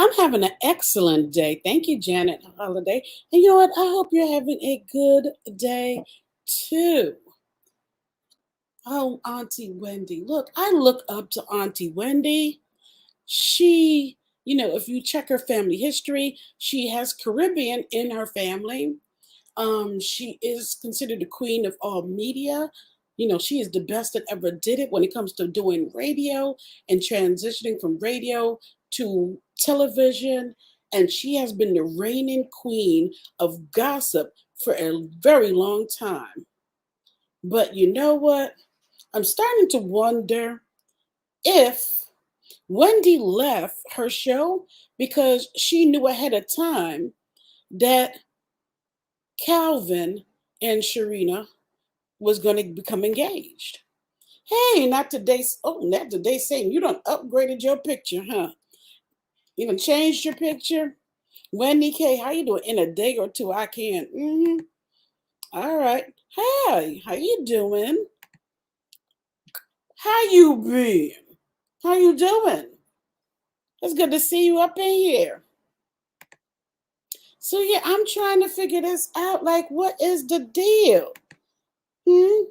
I'm having an excellent day. Thank you, Janet Holiday. And you know what? I hope you're having a good day too. Oh, Auntie Wendy. Look, I look up to Auntie Wendy. She, if you check her family history, she has Caribbean in her family. She is considered the queen of all media. She is the best that ever did it when it comes to doing radio and transitioning from radio to television. And she has been the reigning queen of gossip for a very long time. But you know what? I'm starting to wonder if Wendy left her show because she knew ahead of time that Calvin and Sharina was going to become engaged. Hey, not today saying you done upgraded your picture, huh? You done changed your picture? Wendy K, how you doing? In a day or two, I can. All right. Hey, how you doing? How you been? How you doing? It's good to see you up in here. So yeah, I'm trying to figure this out. Like, what is the deal? Hmm?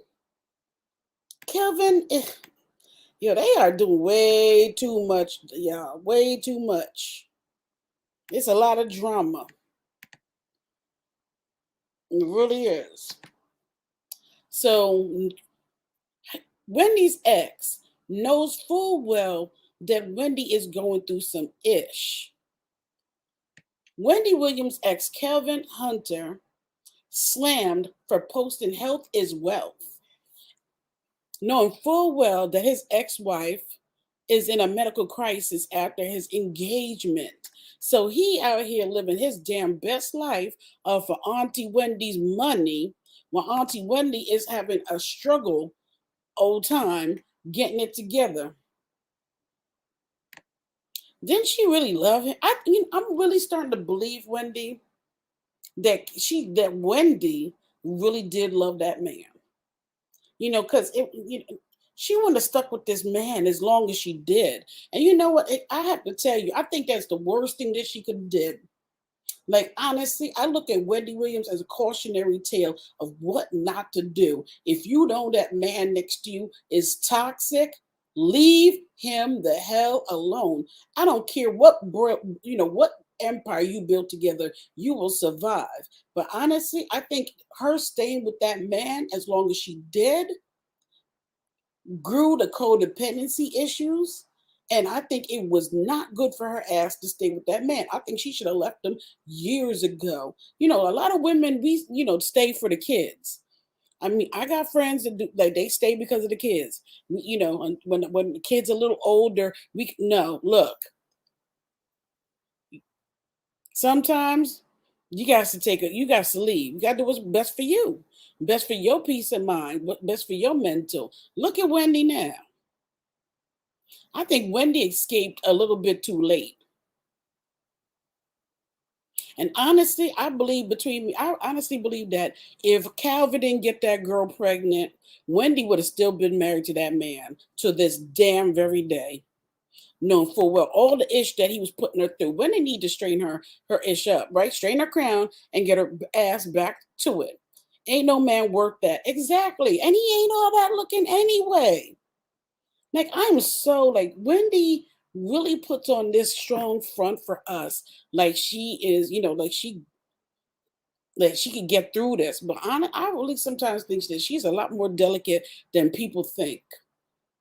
Kelvin, they are doing way too much, y'all. Way too much. It's a lot of drama. It really is. So Wendy's ex knows full well that Wendy is going through some ish. Wendy Williams' ex, Kelvin Hunter, slammed for posting health is wealth, knowing full well that his ex-wife is in a medical crisis after his engagement. So he out here living his damn best life for Auntie Wendy's money, while Auntie Wendy is having a struggle old time getting it together. Didn't she really love him? I'm really starting to believe Wendy that Wendy really did love that man. Because she wouldn't have stuck with this man as long as she did. And you know what? I have to tell you, I think that's the worst thing that she could have did. Like, honestly, I look at Wendy Williams as a cautionary tale of what not to do. If you know that man next to you is toxic, leave him the hell alone. I don't care what empire you built together, you will survive. But honestly, I think her staying with that man as long as she did grew the codependency issues. And I think it was not good for her ass to stay with that man. I think she should have left him years ago. A lot of women, stay for the kids. I mean, I got friends that do, like, they stay because of the kids. And when the kids are a little older, no, look. Sometimes you got to leave. You got to do what's best for you, best for your peace of mind, what best for your mental. Look at Wendy now. I think Wendy escaped a little bit too late. And honestly, I honestly believe that if Calvin didn't get that girl pregnant, Wendy would have still been married to that man to this damn very day. Knowing full well all the ish that he was putting her through. Wendy need to straighten her ish up, right? Straighten her crown and get her ass back to it. Ain't no man worth that. Exactly. And he ain't all that looking anyway. Like, I'm so like Wendy really puts on this strong front for us. Like she is, like she can get through this. But I really sometimes think that she's a lot more delicate than people think.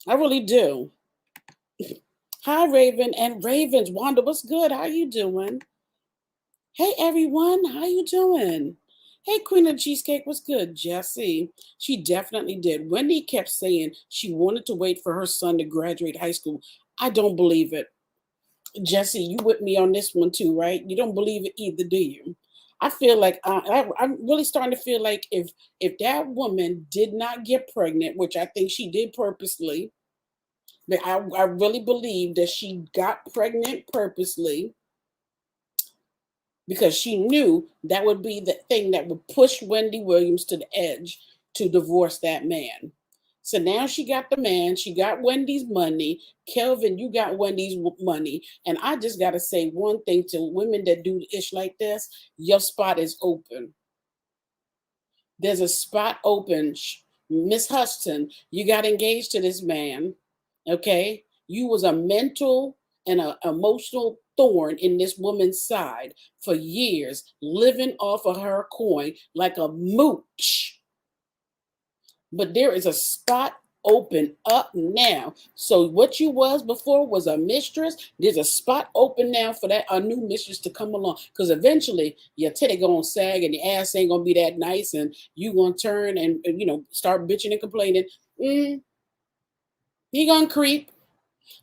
I really do. Hi, Raven and Ravens. Wanda, what's good? How you doing? Hey, everyone. How you doing? Hey, Queen of Cheesecake, what's good? Jessie. She definitely did. Wendy kept saying she wanted to wait for her son to graduate high school. I don't believe it. Jessie, you with me on this one too, right? You don't believe it either, do you? I feel like I'm really starting to feel like if that woman did not get pregnant, which I think she did purposely, but I really believe that she got pregnant purposely because she knew that would be the thing that would push Wendy Williams to the edge to divorce that man. So now she got the man, she got Wendy's money. Kelvin, you got Wendy's money. And I just got to say one thing to women that do ish like this: your spot is open. There's a spot open. Miss Hudson, you got engaged to this man. Okay. You was a mental and an emotional thorn in this woman's side for years, living off of her coin like a mooch. But there is a spot open up now. So what you was before was a mistress. There's a spot open now for that a new mistress to come along. Because eventually your titty gonna sag and the ass ain't gonna be that nice, and you gonna turn and start bitching and complaining. Mm, he gonna creep.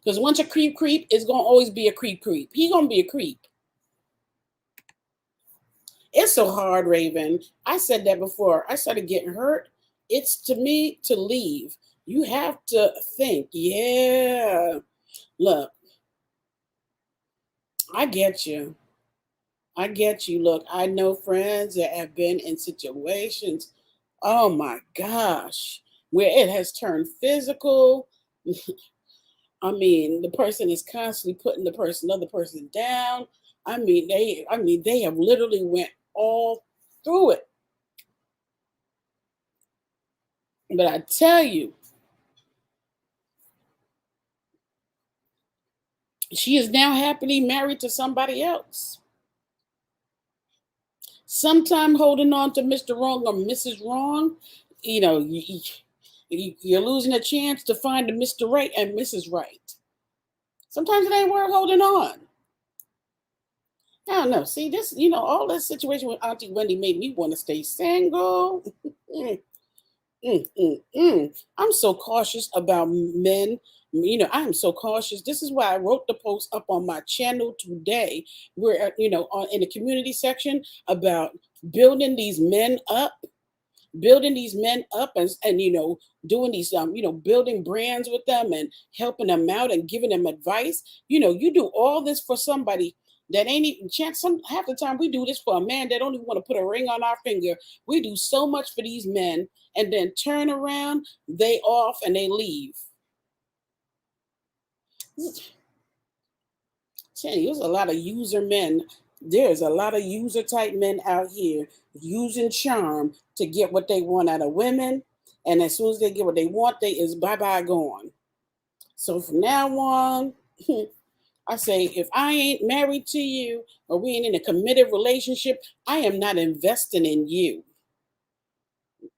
Because once a creep, it's gonna always be a creep. He gonna be a creep. It's so hard, Raven. I said that before. I started getting hurt. It's to me to leave. You have to think, yeah. Look, I get you. I get you. Look, I know friends that have been in situations, oh my gosh, where it has turned physical. I mean, the person is constantly putting other person down. I mean, they have literally went all through it. But I tell you, she is now happily married to somebody else. Sometime holding on to Mr. Wrong or Mrs. Wrong, you know, you're losing a chance to find a Mr. Right and Mrs. Right. Sometimes it ain't worth holding on. I don't know. See, this, all this situation with Auntie Wendy made me want to stay single. I'm so cautious about men. I'm so cautious. This is why I wrote the post up on my channel today, where, in the community section about building these men up, and doing these building brands with them and helping them out and giving them advice. You do all this for somebody that ain't even chance. Some half the time we do this for a man that don't even want to put a ring on our finger. We do so much for these men and then turn around, they off and they leave. There's a lot of user men. There's a lot of user type men out here using charm to get what they want out of women. And as soon as they get what they want, they is bye-bye gone. So from now on, I say, if I ain't married to you or we ain't in a committed relationship, I am not investing in you.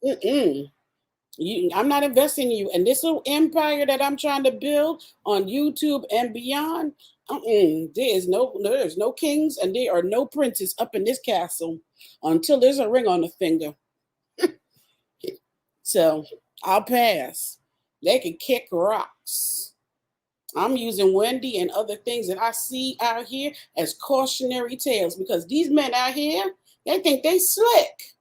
Mm-mm. I'm not investing in you. And this little empire that I'm trying to build on YouTube and beyond, there's no kings and there are no princes up in this castle until there's a ring on the finger. So I'll pass. They can kick rocks. I'm using Wendy and other things that I see out here as cautionary tales because these men out here, they think they slick.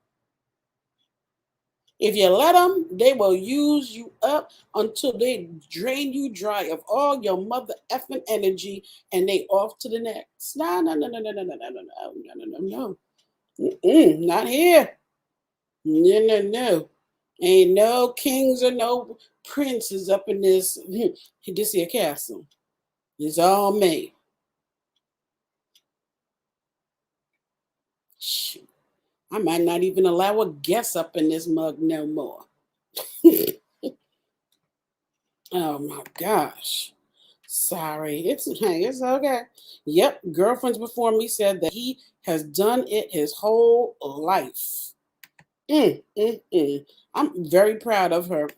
If you let them, they will use you up until they drain you dry of all your mother effing energy and they off to the next. No, no, no, no, no, no, no, no, no, no, no, no, no, no. Not here. No, no, no. Ain't no kings or no princes up in this here castle. It's all me. Shoot. I might not even allow a guest up in this mug no more. Oh my gosh. Sorry. It's okay. Yep. Girlfriends before me said that he has done it his whole life. I'm very proud of her.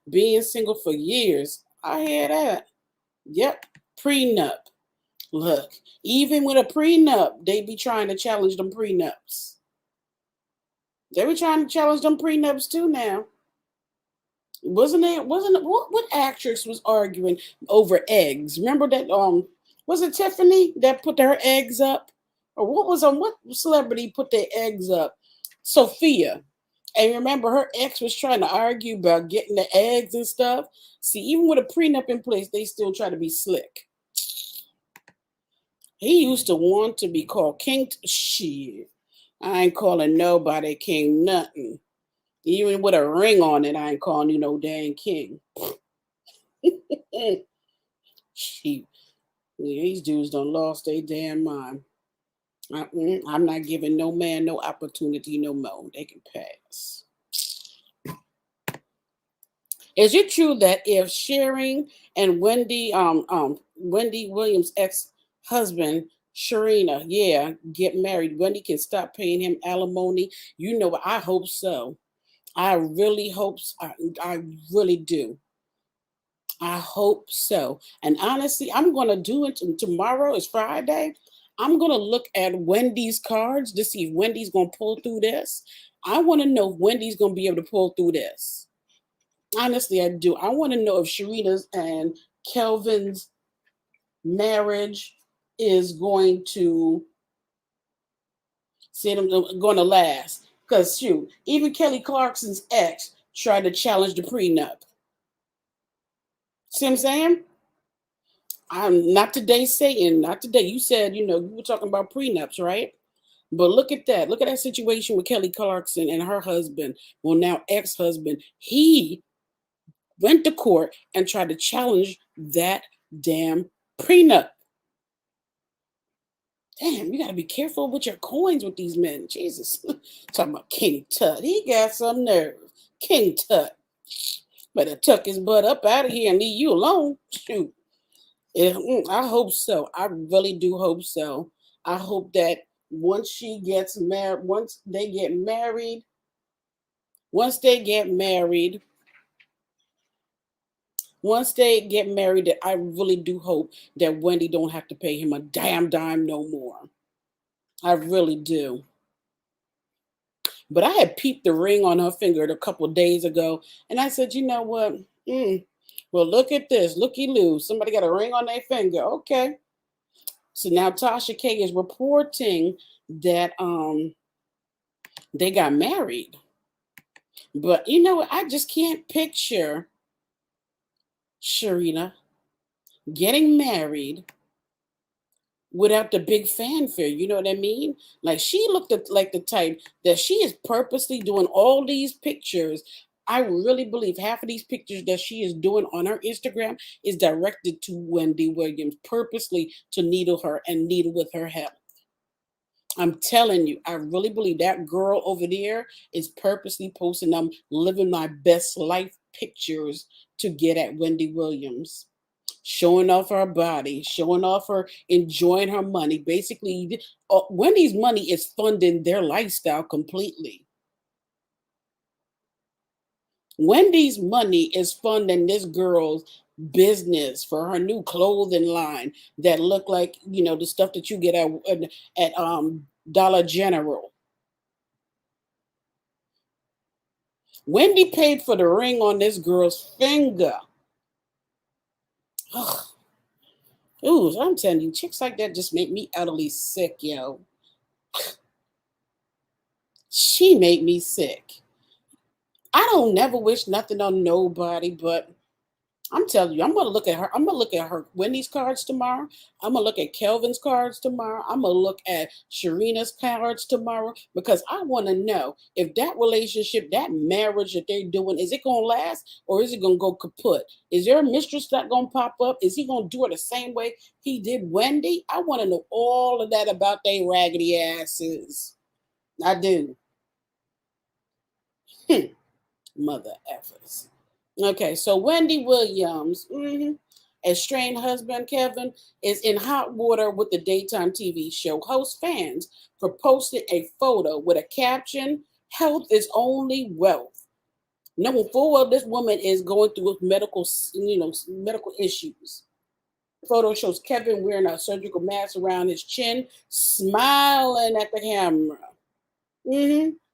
Being single for years. I hear that. Yep. Prenup. Look, even with a prenup, they be trying to challenge them prenups. They be trying to challenge them prenups too now. Wasn't it what actress was arguing over eggs? Remember that was it Tiffany that put her eggs up? Or what celebrity put their eggs up? Sophia. And remember her ex was trying to argue about getting the eggs and stuff. See, even with a prenup in place, they still try to be slick. He used to want to be called King. Shit. I ain't calling nobody king nothing. Even with a ring on it, I ain't calling you no dang king. Shoot. Yeah, these dudes done lost their damn mind. I'm not giving no man no opportunity no more. They can pass. Is it true that if Sharing and Wendy Williams' ex-husband, Sharina, yeah, get married, Wendy can stop paying him alimony? You know, I hope so. I really hope I really do. I hope so. And honestly, I'm gonna do it tomorrow. Is Friday. I'm gonna look at Wendy's cards to see if Wendy's gonna pull through this. I want to know if Wendy's gonna be able to pull through this. Honestly, I do. I want to know if Sharina's and Kelvin's marriage is going to see them going to last. Because shoot, even Kelly Clarkson's ex tried to challenge the prenup. See what I'm saying? I'm not today saying, not today. You said, you were talking about prenups, right? But look at that. Look at that situation with Kelly Clarkson and her husband. Well, now ex-husband. He went to court and tried to challenge that damn prenup. Damn, you gotta be careful with your coins with these men. Jesus. Talking about King Tut. He got some nerve. King Tut. Better tuck his butt up out of here and leave you alone. Shoot. I hope so. I really do hope so. I hope that once she gets married, once they get married, that I really do hope that Wendy don't have to pay him a damn dime no more. I really do. But I had peeped the ring on her finger a couple of days ago, and I said, you know what? Well, look at this. Looky loo. Somebody got a ring on their finger. Okay. So now Tasha K is reporting that they got married. But you know what? I just can't picture Sharina getting married without the big fanfare. You know what I mean? Like she looked like the type that she is purposely doing all these pictures. I really believe half of these pictures that she is doing on her Instagram is directed to Wendy Williams, purposely to needle her and needle with her health. I'm telling you, I really believe that girl over there is purposely posting them living my best life pictures to get at Wendy Williams, showing off her body, showing off her enjoying her money. Basically, Wendy's money is funding their lifestyle completely. Wendy's money is funding this girl's business for her new clothing line that look like the stuff that you get at Dollar General. Wendy paid for the ring on this girl's finger. Ugh. Ooh, I'm telling you, chicks like that just make me utterly sick, yo. She made me sick. I don't never wish nothing on nobody, but I'm telling you, I'm gonna look at her. I'm gonna look at her Wendy's cards tomorrow. I'm gonna look at Kelvin's cards tomorrow. I'm gonna look at Sharina's cards tomorrow because I want to know if that relationship, that marriage that they're doing, is it gonna last or is it gonna go kaput? Is there a mistress that gonna pop up? Is he gonna do it the same way he did Wendy? I want to know all of that about they raggedy asses. I do. Mother effers. Okay, so Wendy Williams, estranged husband Kevin, is in hot water with the daytime TV show host fans for posting a photo with a caption, "Health is only wealth." Knowing full well this woman is going through medical issues. Photo shows Kevin wearing a surgical mask around his chin, smiling at the camera.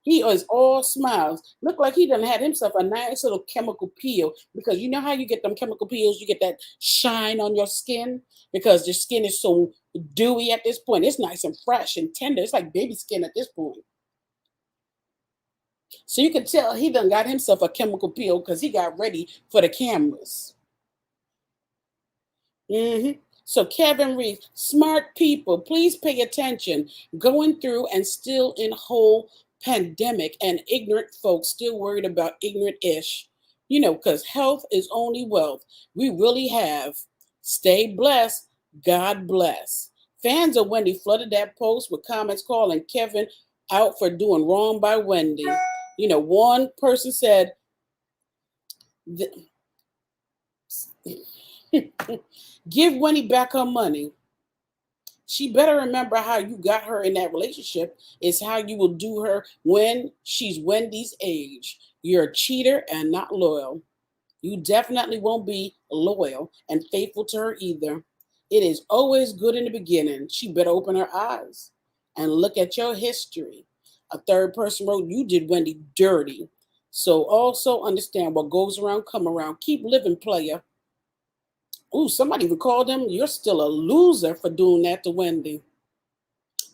He is all smiles. Look like he done had himself a nice little chemical peel because you know how you get them chemical peels, you get that shine on your skin because your skin is so dewy at this point. It's nice and fresh and tender. It's like baby skin at this point. So you can tell he done got himself a chemical peel because he got ready for the cameras. So Kevin Reese, smart people, please pay attention. Going through and still in whole pandemic and ignorant folks still worried about ignorant ish. Because health is only wealth. We really have. Stay blessed. God bless. Fans of Wendy flooded that post with comments calling Kevin out for doing wrong by Wendy. One person said, give Wendy back her money. She better remember how you got her in that relationship is how you will do her when she's Wendy's age. You're a cheater and not loyal. You definitely won't be loyal and faithful to her either. It is always good in the beginning. She better open her eyes and look at your history. A third person wrote, you did Wendy dirty. So also understand what goes around, come around. Keep living, player. Ooh, somebody even called him, you're still a loser for doing that to Wendy.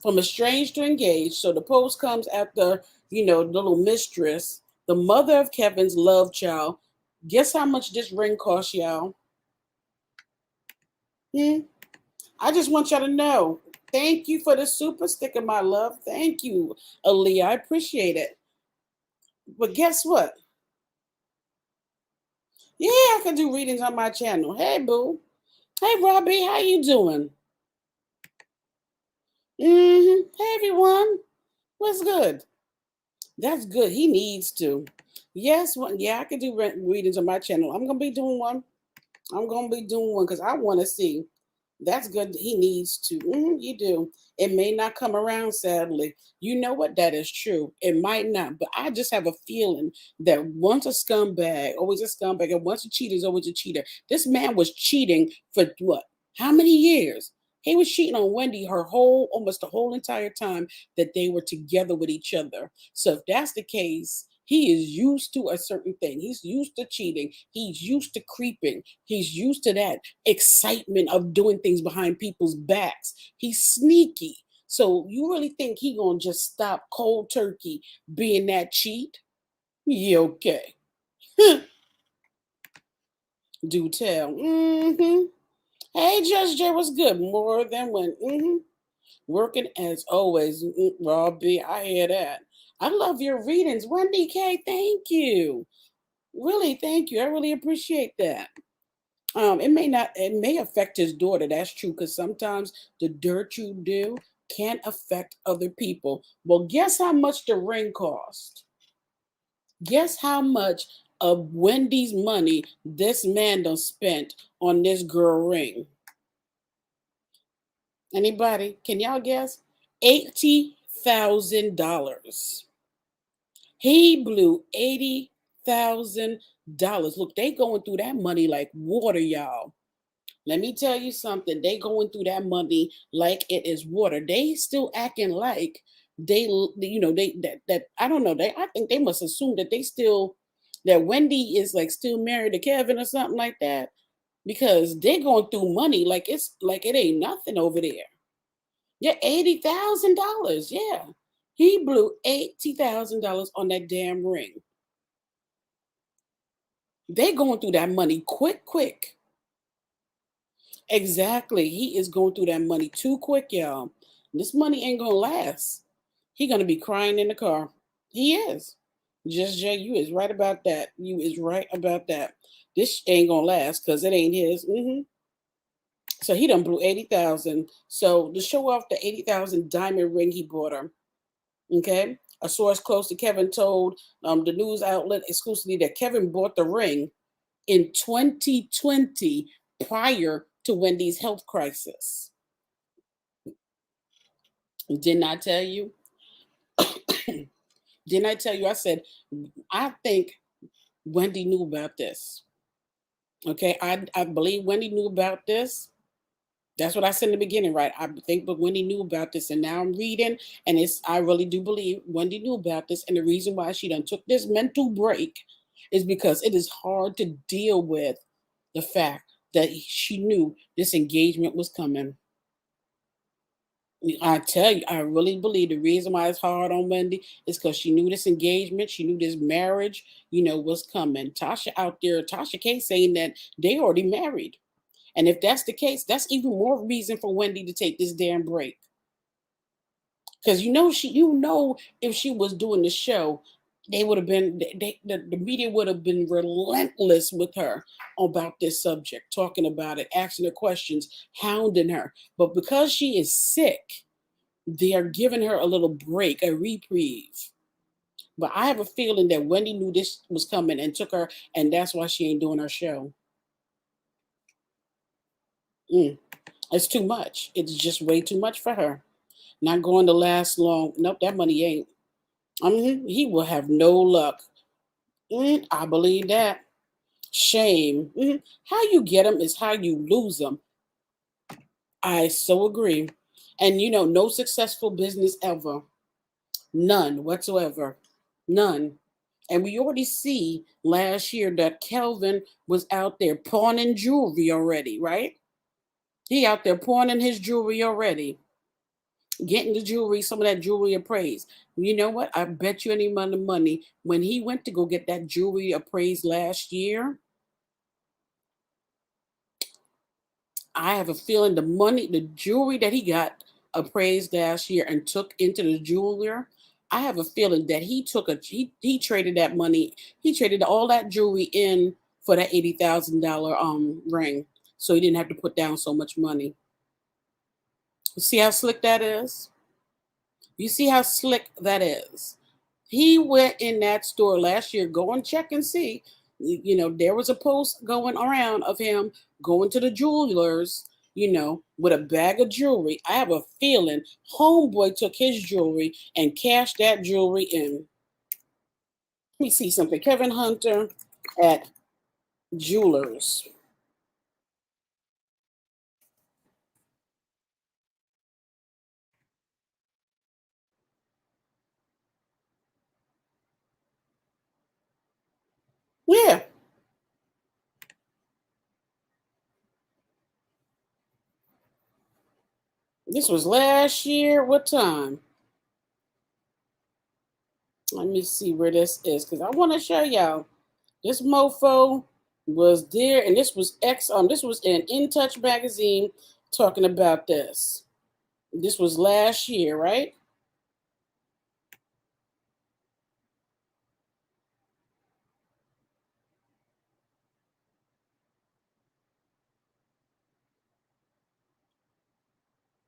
From estranged to engaged. So the post comes after, the little mistress, the mother of Kevin's love child. Guess how much this ring cost, y'all? Hmm? I just want y'all to know. Thank you for the super sticker, my love. Thank you, Aaliyah. I appreciate it. But guess what? Yeah, I can do readings on my channel. Hey, boo. Hey, Robbie. How you doing? Hey, everyone. What's good? That's good. He needs to. Yes, yeah, I can do readings on my channel. I'm gonna be doing one. I'm gonna be doing one because I want to see. That's good. He needs to. You do. It may not come around, sadly. You know what? That is true. It might not, but I just have a feeling that once a scumbag, always a scumbag, and once a cheater is always a cheater. This man was cheating for what? How many years? He was cheating on Wendy almost the whole entire time that they were together with each other. So if that's the case, he is used to a certain thing. He's used to cheating. He's used to creeping. He's used to that excitement of doing things behind people's backs. He's sneaky. So you really think he gonna just stop cold turkey being that cheat? Yeah, okay. Do tell. Hey, Judge J, what's good? More than when. Working as always, Robbie. I hear that. I love your readings, Wendy K. Thank you. Really, thank you. I really appreciate that. It may affect his daughter. That's true, because sometimes the dirt you do can affect other people. Well, guess how much the ring cost? Guess how much of Wendy's money this man done spent on this girl ring? Anybody? Can y'all guess? $80,000. He blew $80,000. Look, they going through that money like water, y'all. Let me tell you something. They going through that money like it is water. They still acting like they I don't know. I think they must assume that that Wendy is like still married to Kevin or something like that, because they're going through money like it's like it ain't nothing over there. Yeah, $80,000. Yeah, he blew $80,000 on that damn ring. They going through that money quick, quick. Exactly. He is going through that money too quick, y'all. This money ain't gonna last. He gonna be crying in the car. He is. Just Jay, you is right about that. You is right about that. This ain't gonna last because it ain't his. So he done blew 80,000. So to show off the 80,000 diamond ring he bought her. Okay. A source close to Kevin told the news outlet exclusively that Kevin bought the ring in 2020 prior to Wendy's health crisis. Didn't I tell you? Didn't I tell you? I said, I think Wendy knew about this. Okay. I believe Wendy knew about this. That's what I said in the beginning, right? I think but Wendy knew about this. And now I'm reading, and I really do believe Wendy knew about this. And the reason why she done took this mental break is because it is hard to deal with the fact that she knew this engagement was coming. I tell you, I really believe the reason why it's hard on Wendy is because she knew this engagement, she knew this marriage, was coming. Tasha K saying that they already married. And if that's the case, that's even more reason for Wendy to take this damn break. Because if she was doing the show, they would have been the media would have been relentless with her about this subject, talking about it, asking her questions, hounding her. But because she is sick, they are giving her a little break, a reprieve. But I have a feeling that Wendy knew this was coming and took her, and that's why she ain't doing her show. Mm, it's too much. It's just way too much for her. Not going to last long. Nope, that money ain't. He will have no luck. I believe that. Shame. How you get them is how you lose them. I so agree. And no successful business ever. None whatsoever. None. And we already see last year that Kelvin was out there pawning jewelry already, right? He out there pawning his jewelry already, getting the jewelry, some of that jewelry appraised. You know what? I bet you any money when he went to go get that jewelry appraised last year, I have a feeling the jewelry that he got appraised last year and took into the jeweler, I have a feeling that he traded that money, he traded all that jewelry in for that $80,000 ring, so he didn't have to put down so much money. You see how slick that is? You see how slick that is? He went in that store last year. Go and check and see. There was a post going around of him going to the jewelers, with a bag of jewelry. I have a feeling Homeboy took his jewelry and cashed that jewelry in. Let me see something. Kevin Hunter at jewelers. Yeah, this was last year. What time? Let me see where this is because I want to show y'all. This mofo was there, and this was This was in In Touch magazine talking about this. This was last year, right?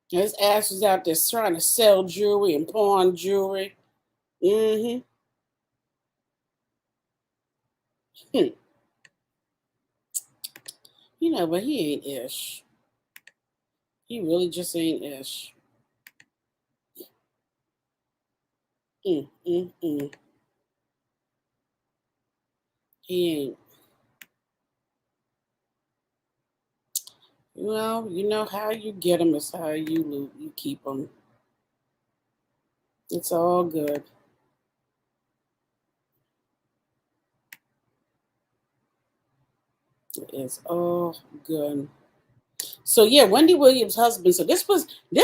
His ass was out there trying to sell jewelry and pawn jewelry. Mm-hmm. Hmm. But he ain't ish. He really just ain't ish. Mm, mm, mm. He ain't. Well, how you get him is how you keep him. It's all good. It's all good. So yeah, Wendy Williams' husband. So this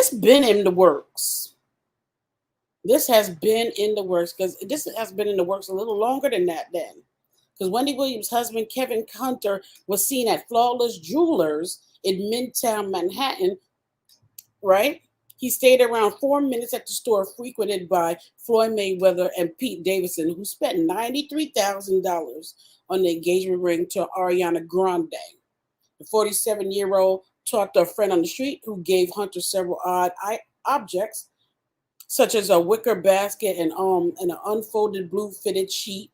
been in the works. This has been in the works because this has been in the works a little longer than that then. Because Wendy Williams' husband, Kelvin Hunter, was seen at Flawless Jewelers in Midtown Manhattan, right? He stayed around 4 minutes at the store frequented by Floyd Mayweather and Pete Davidson, who spent $93,000 on the engagement ring to Ariana Grande. The 47-year-old talked to a friend on the street who gave Hunter several odd objects, such as a wicker basket and an unfolded blue fitted sheet.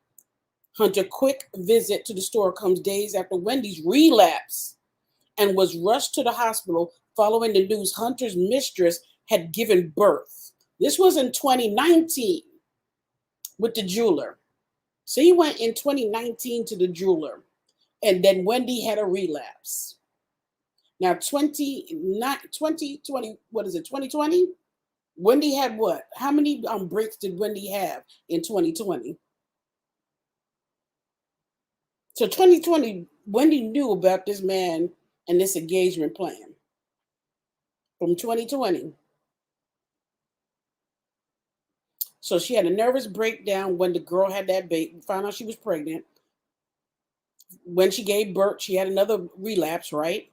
Hunter's quick visit to the store comes days after Wendy's relapse and was rushed to the hospital following the news Hunter's mistress had given birth. This was in 2019 with the jeweler. So he went in 2019 to the jeweler, and then Wendy had a relapse. Now, 2020, what is it, 2020? Wendy had what? How many breaks did Wendy have in 2020? So 2020, Wendy knew about this man and this engagement plan from 2020. So she had a nervous breakdown when the girl had that baby, found out she was pregnant. When she gave birth, she had another relapse, right?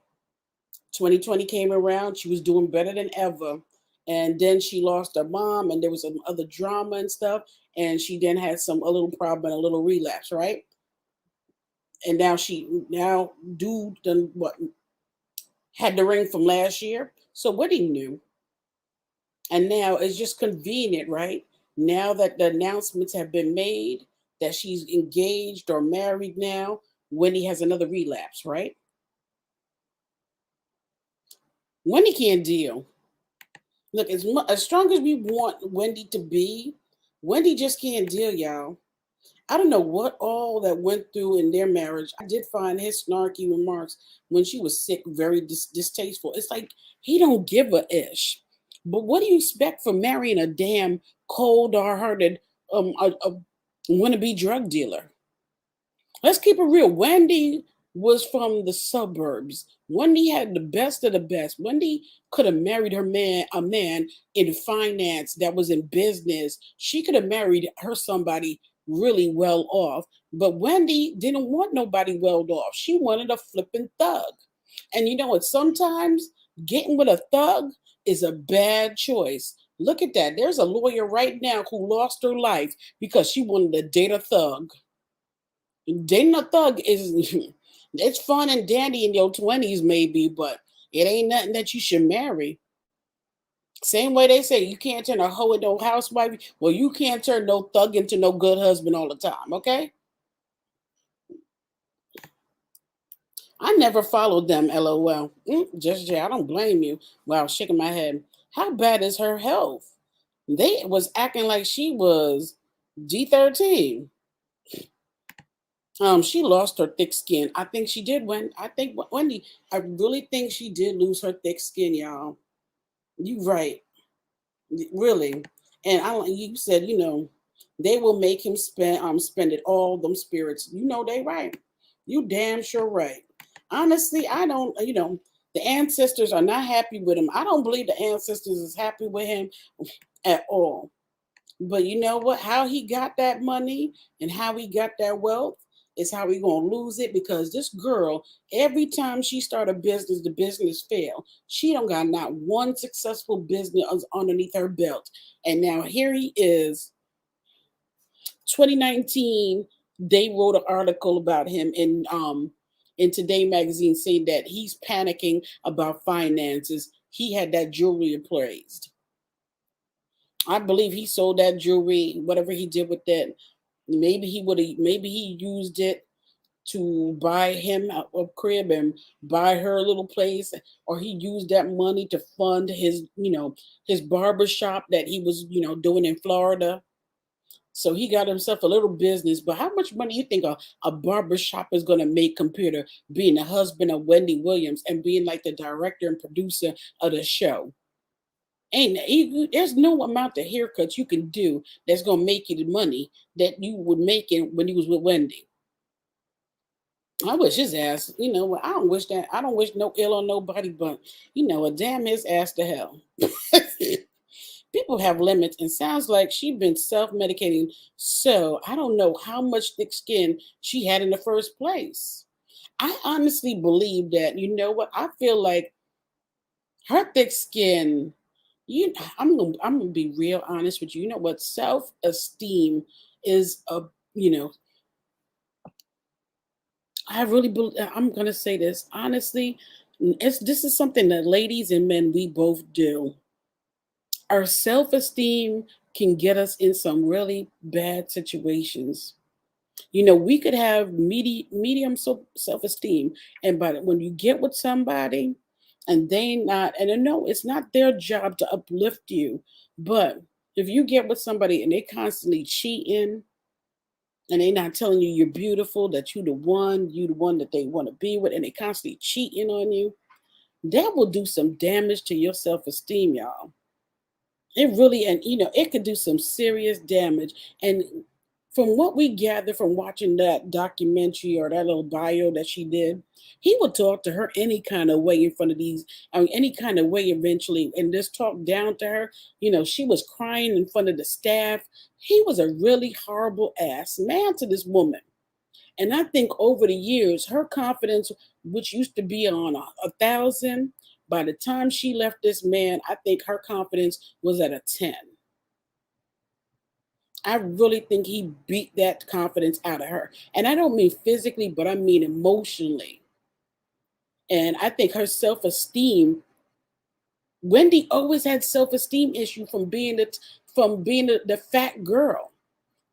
2020 came around, she was doing better than ever. and then she lost her mom, and there was some other drama and stuff, and she then had some a little problem, a little relapse, right? And now dude done what had the ring from last year, so what he knew, and now it's just convenient, right? Now that the announcements have been made that she's engaged or married now, Wendy has another relapse, right? Wendy can't deal. Look, as strong as we want Wendy to be, Wendy just can't deal, y'all. I don't know what all that went through in their marriage. I did find his snarky remarks when she was sick very distasteful. It's like he don't give a ish. But what do you expect from marrying a damn cold, hard-hearted, a wannabe drug dealer? Let's keep it real. Wendy was from the suburbs. Wendy had the best of the best. Wendy could have married a man in finance that was in business. She could have married her somebody really well off. But Wendy didn't want nobody well off. She wanted a flipping thug. And you know what? Sometimes getting with a thug is a bad choice. Look at that. There's a lawyer right now who lost her life because she wanted to date a thug. Dating a thug is it's fun and dandy in your 20s, maybe, but it ain't nothing that you should marry. Same way they say you can't turn a hoe into no housewife. Well, you can't turn no thug into no good husband all the time, okay? I never followed them, lol. Just yeah, I don't blame you. Wow, shaking my head. How bad is her health? They was acting like she was G13. She lost her thick skin. I think she did when I think Wendy. I really think she did lose her thick skin, y'all. You right, really. And I you said they will make him spend it all them spirits. You know they right. You damn sure right. Honestly, I don't. The ancestors are not happy with him. I don't believe the ancestors is happy with him at all. But you know what? How he got that money and how he got that wealth is how we gonna lose it because this girl, every time she start a business, the business fail. She don't got not one successful business underneath her belt. And now here he is, 2019. They wrote an article about him in Today magazine saying that he's panicking about finances. He had that jewelry appraised. I believe he sold that jewelry, whatever he did with that. Maybe he used it to buy him a crib and buy her a little place, or he used that money to fund his barber shop that he was, doing in Florida. So he got himself a little business. But how much money you think a barber shop is gonna make compared to being the husband of Wendy Williams and being like the director and producer of the show? There's no amount of haircuts you can do that's gonna make you the money that you would make it when you was with Wendy. I wish his ass, I don't wish that. I don't wish no ill on nobody, but a damn his ass to hell. People have limits, and sounds like she'd been self-medicating. So I don't know how much thick skin she had in the first place. I honestly believe that. You know what? I feel like her thick skin. I'm gonna be real honest with you. You know what? Self-esteem is a you know I really believe. I'm gonna say this honestly. This is something that ladies and men we both do. Our self-esteem can get us in some really bad situations. We could have medium self-esteem, and but when you get with somebody, and they not, and I know it's not their job to uplift you, but if you get with somebody and they constantly cheating and they not telling you you're beautiful, that you the one that they want to be with, and they constantly cheating on you, that will do some damage to your self-esteem, y'all. It really, and it could do some serious damage. And from what we gather from watching that documentary or that little bio that she did, he would talk to her any kind of way in front of these, any kind of way eventually, and just talk down to her. She was crying in front of the staff. He was a really horrible ass man to this woman. And I think over the years, her confidence, which used to be on a thousand, By the time she left this man, I think her confidence was at a 10. I really think he beat that confidence out of her. And I don't mean physically, but I mean emotionally. And I think her self esteem, Wendy always had self esteem issue from being the fat girl.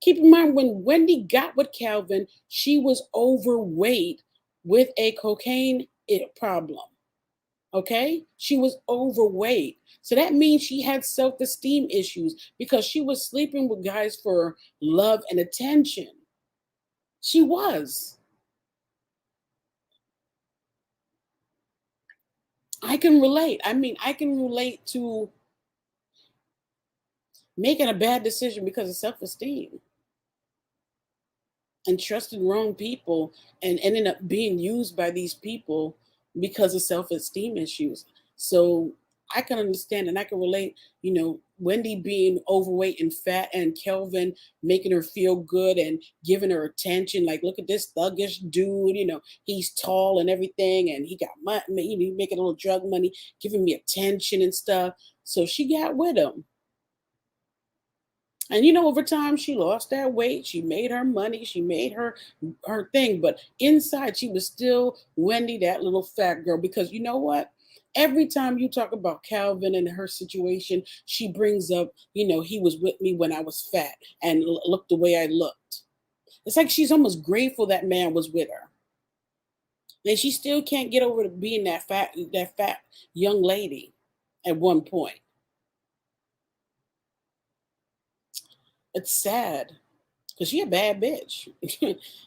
Keep in mind when Wendy got with Calvin, she was overweight with a cocaine problem. Okay? She was overweight. So that means she had self esteem issues because she was sleeping with guys for love and attention. She was. I can relate. I mean, I can relate to making a bad decision because of self esteem and trusting wrong people and ending up being used by these people because of self-esteem issues. So I can understand and I can relate, Wendy being overweight and fat and Kelvin making her feel good and giving her attention. Like, look at this thuggish dude, he's tall and everything and he got money, making a little drug money, giving me attention and stuff. So she got with him. And over time she lost that weight. She made her money. She made her thing. But inside she was still Wendy, that little fat girl. Because you know what? Every time you talk about Calvin and her situation, she brings up, he was with me when I was fat and looked the way I looked. It's like she's almost grateful that man was with her. And she still can't get over to being that fat young lady at one point. It's sad. Cause she a bad bitch.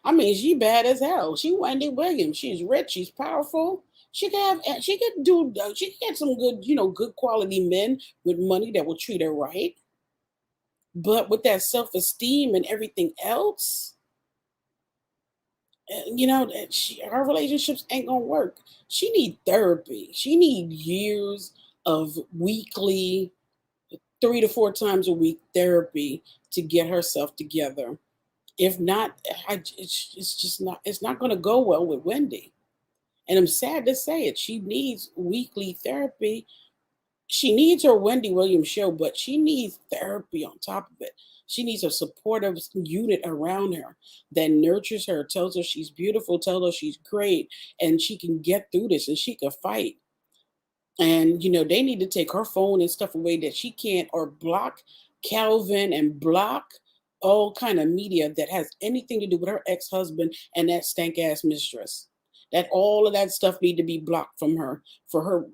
I mean, she bad as hell. She Wendy Williams. She's rich. She's powerful. She can have. She can do. She can get some good, good quality men with money that will treat her right. But with that self esteem and everything else, her relationships ain't gonna work. She need therapy. She need years of weekly, 3 to 4 times a week therapy to get herself together. If not, it's just not. It's not going to go well with Wendy. And I'm sad to say it. She needs weekly therapy. She needs her Wendy Williams show, but she needs therapy on top of it. She needs a supportive unit around her that nurtures her, tells her she's beautiful, tells her she's great, and she can get through this and she can fight. And they need to take her phone and stuff away that she can't, or block Calvin and block all kind of media that has anything to do with her ex-husband and that stank ass mistress. That all of that stuff need to be blocked from her for her,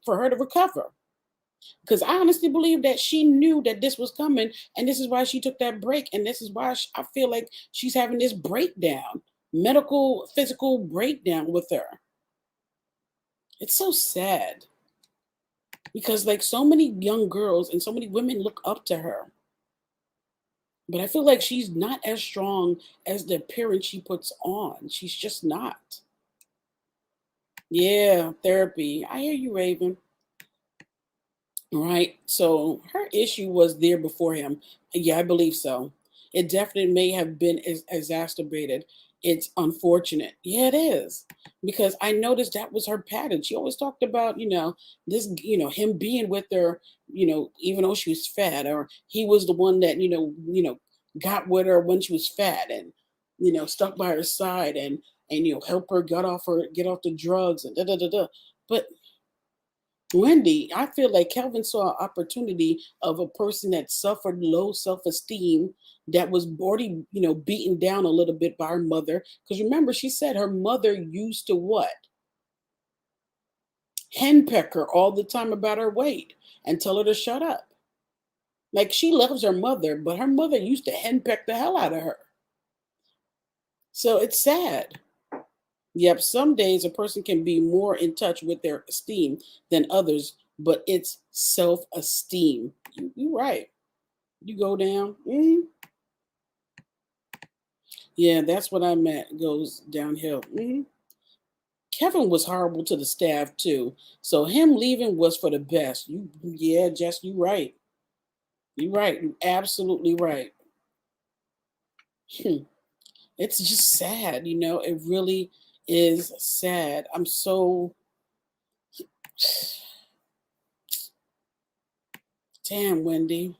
for her to recover. Because I honestly believe that she knew that this was coming, and this is why she took that break, and this is why I feel like she's having this breakdown, medical, physical breakdown with her. It's so sad because like so many young girls and so many women look up to her. But I feel like she's not as strong as the appearance she puts on. She's just not. Yeah, therapy. I hear you, Raven. Right. So her issue was there before him. Yeah, I believe so. It definitely may have been exacerbated. It's unfortunate. Yeah, it is. Because I noticed that was her pattern. She always talked about, this, him being with her, even though she was fat, or he was the one that, got with her when she was fat and, stuck by her side and help her get off the drugs and da da da da. But Wendy, I feel like Kelvin saw an opportunity of a person that suffered low self-esteem, that was already, beaten down a little bit by her mother. Because remember, she said her mother used to what? Henpeck her all the time about her weight and tell her to shut up. Like she loves her mother, but her mother used to henpeck the hell out of her. So it's sad. Yep, some days a person can be more in touch with their esteem than others, but it's self-esteem. You're right. You go down. Yeah, that's what I meant. Goes downhill. Kevin was horrible to the staff too. So him leaving was for the best. Yeah, Jess, you right. You're right. You're absolutely right. It's just sad, It really is sad. I'm so Damn, Wendy.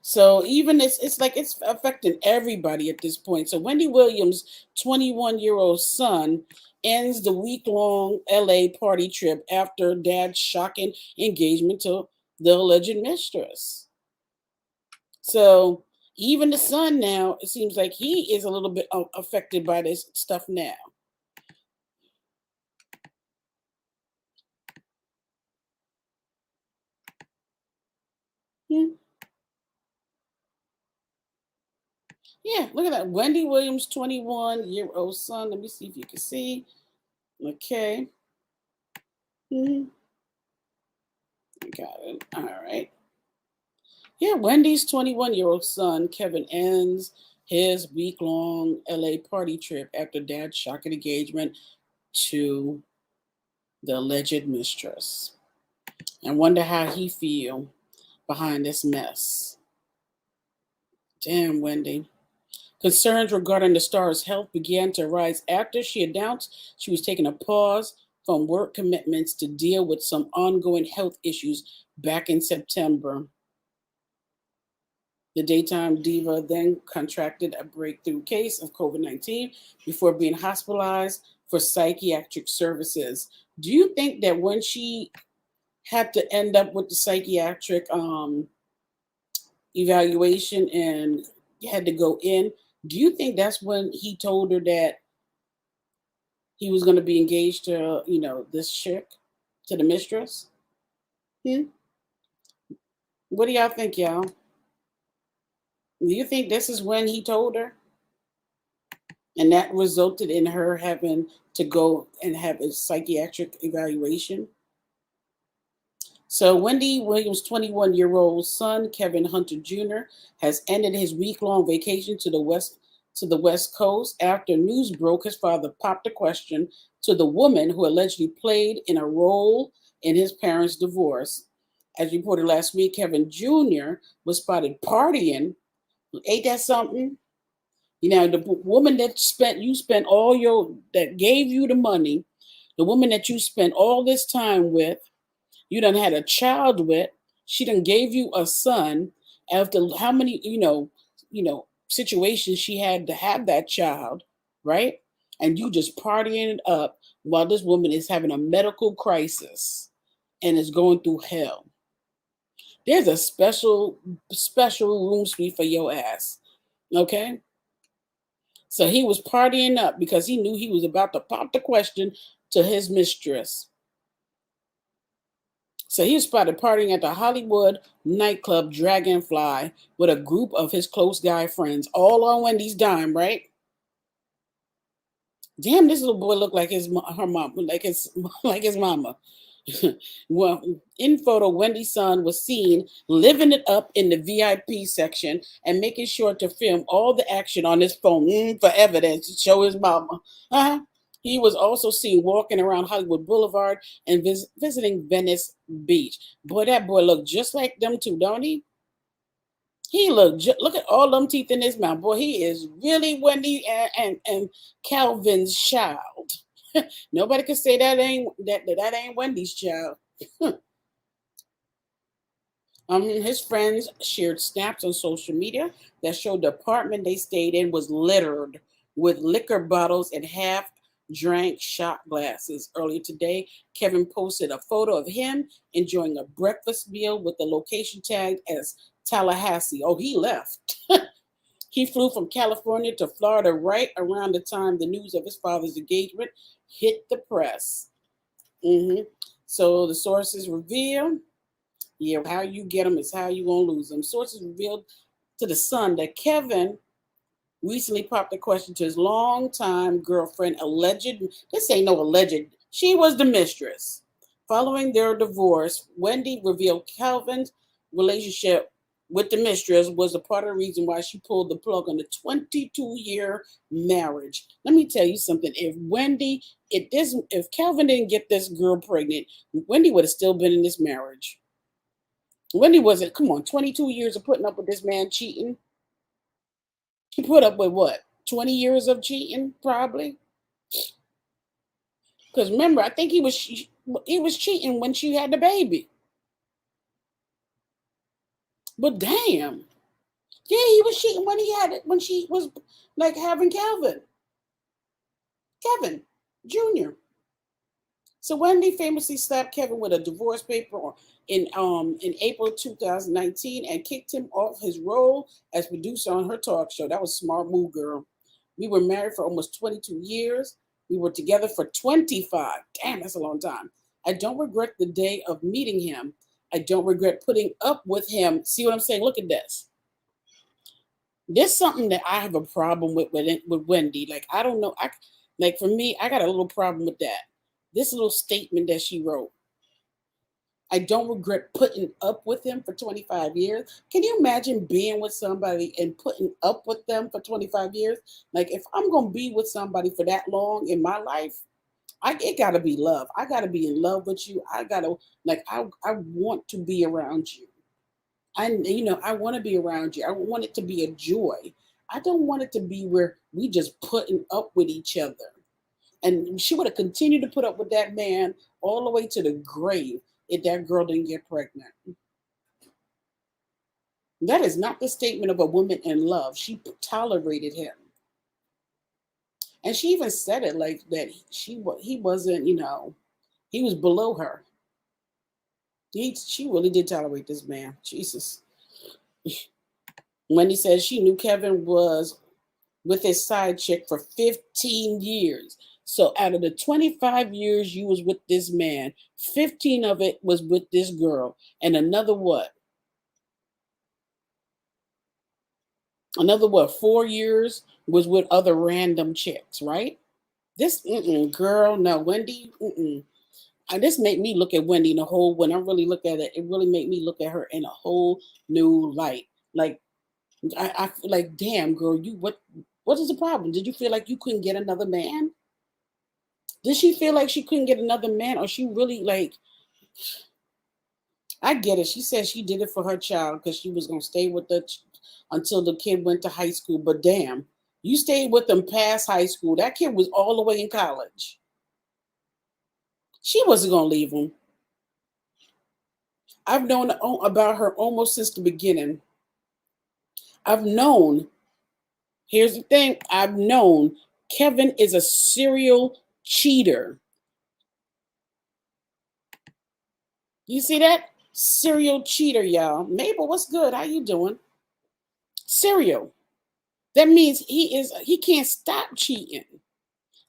So even it's like it's affecting everybody at this point. So Wendy Williams' 21-year-old son ends the week-long LA party trip after dad's shocking engagement to the alleged mistress. So even the son now, it seems like he is a little bit affected by this stuff now. Hmm. Yeah, look at that. Wendy Williams, 21-year-old son. Let me see if you can see. Okay. Hmm. Got it. All right. Yeah, Wendy's 21-year-old son, Kevin, ends his week long LA party trip after dad's shocking engagement to the alleged mistress. And wonder how he feel behind this mess. Damn, Wendy. Concerns regarding the star's health began to rise after she announced she was taking a pause from work commitments to deal with some ongoing health issues back in September. The daytime diva then contracted a breakthrough case of COVID 19 before being hospitalized for psychiatric services. Do you think that when she had to end up with the psychiatric evaluation and had to go in, do you think that's when he told her that he was going to be engaged to, this chick, to the mistress? Hmm? What do y'all think, y'all? Do you think this is when he told her? And that resulted in her having to go and have a psychiatric evaluation. So Wendy Williams' 21-year-old son, Kelvin Hunter Jr., has ended his week-long vacation to the West Coast after news broke his father popped the question to the woman who allegedly played in a role in his parents' divorce. As reported last week, Kevin Jr. was spotted partying. Ain't that something? The woman that spent all that gave you the money, the woman that you spent all this time with, you done had a child with, she done gave you a son after how many, situations she had to have that child, right? And you just partying it up while this woman is having a medical crisis and is going through hell. There's a special room suite for your ass. Okay? So he was partying up because he knew he was about to pop the question to his mistress. So he was spotted partying at the Hollywood nightclub Dragonfly with a group of his close guy friends, all on Wendy's dime, right? Damn, this little boy looked like her mom, like his mama. Well, in photo, Wendy's son was seen living it up in the VIP section and making sure to film all the action on his phone for evidence to show his mama. Uh-huh. He was also seen walking around Hollywood Boulevard and visiting Venice Beach. Boy, that boy looked just like them two, don't he? Look at all them teeth in his mouth. Boy, he is really Wendy and Calvin's child. Nobody can say that ain't Wendy's child. His friends shared snaps on social media that showed the apartment they stayed in was littered with liquor bottles and half drank shot glasses. Earlier today, Kevin posted a photo of him enjoying a breakfast meal with the location tagged as Tallahassee. Oh, he left. He flew from California to Florida right around the time the news of his father's engagement hit the press. hmm So the sources reveal, yeah, how you get them is how you gonna lose them. Sources revealed to the Sun that Kevin recently popped the question to his longtime girlfriend, this ain't no alleged, she was the mistress. Following their divorce, Wendy revealed Calvin's relationship with the mistress was a part of the reason why she pulled the plug on the 22-year marriage. Let me tell you something. If Calvin didn't get this girl pregnant, Wendy would have still been in this marriage. Wendy wasn't, come on, 22 years of putting up with this man cheating. He put up with what? 20 years of cheating, probably? Because remember, I think he was cheating when she had the baby. But damn, yeah, he was cheating when he had it when she was like having Kevin Jr. So Wendy famously slapped Kevin with a divorce paper in April 2019 and kicked him off his role as producer on her talk show. That was a smart move, girl. We were married for almost 22 years. We were together for 25. Damn, that's a long time. I don't regret the day of meeting him. I don't regret putting up with him. See what I'm saying? Look at this. This is something that I have a problem with Wendy. Like I don't know. Like for me, I got a little problem with that. This little statement that she wrote. I don't regret putting up with him for 25 years. Can you imagine being with somebody and putting up with them for 25 years? Like if I'm going to be with somebody for that long in my life, it got to be love. I got to be in love with you. I got to I want to be around you. I want to be around you. I want it to be a joy. I don't want it to be where we just putting up with each other. And she would have continued to put up with that man all the way to the grave if that girl didn't get pregnant. That is not the statement of a woman in love. She tolerated him. And she even said it like that he wasn't, he was below her. She really did tolerate this man. Jesus. Wendy says she knew Kevin was with his side chick for 15 years. So out of the 25 years you was with this man, 15 of it was with this girl. And another what? Another what? 4 years was with other random chicks, right? This girl, no, Wendy, this made me look at Wendy in a whole. When I really look at it, it really made me look at her in a whole new light. Like I feel like, damn, girl, what is the problem? Did you feel like you couldn't get another man? Did she feel like she couldn't get another man, or she really like? I get it. She said she did it for her child because she was gonna stay with until the kid went to high school. But damn, you stayed with them past high school. That kid was all the way in college. She wasn't gonna leave him. I've known about her almost since the beginning. I've known. Here's the thing. I've known Kevin is a serial cheater. You see that? Serial cheater, y'all. Mabel, what's good? How you doing? Serial. That means he can't stop cheating.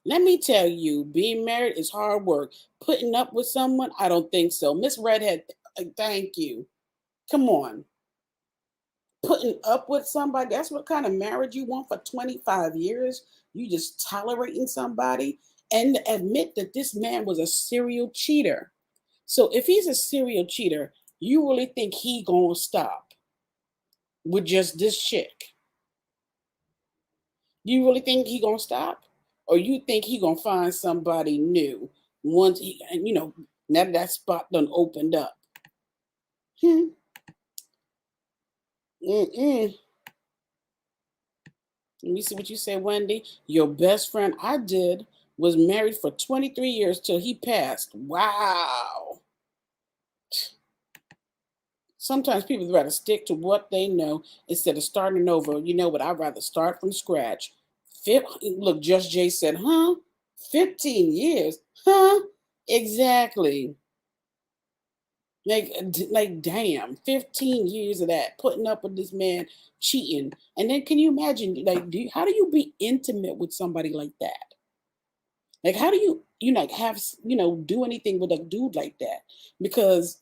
Let me tell you, being married is hard work. Putting up with someone, I don't think so. Miss Redhead, thank you. Come on. Putting up with somebody, that's what kind of marriage you want for 25 years? You just tolerating somebody? And admit that this man was a serial cheater. So if he's a serial cheater, you really think he gonna stop with just this chick? You really think he gonna stop, or you think he gonna find somebody new once now that spot done opened up? Hmm. Mm-mm. Let me see what you say, Wendy. Your best friend, I did, was married for 23 years till he passed. Wow. Sometimes people rather stick to what they know instead of starting over. You know what? I'd rather start from scratch. Look, Just Jay said, huh? 15 years? Huh? Exactly. Like, damn, 15 years of that, putting up with this man cheating. And then can you imagine, like, how do you be intimate with somebody like that? Like, how do you like have, do anything with a dude like that? Because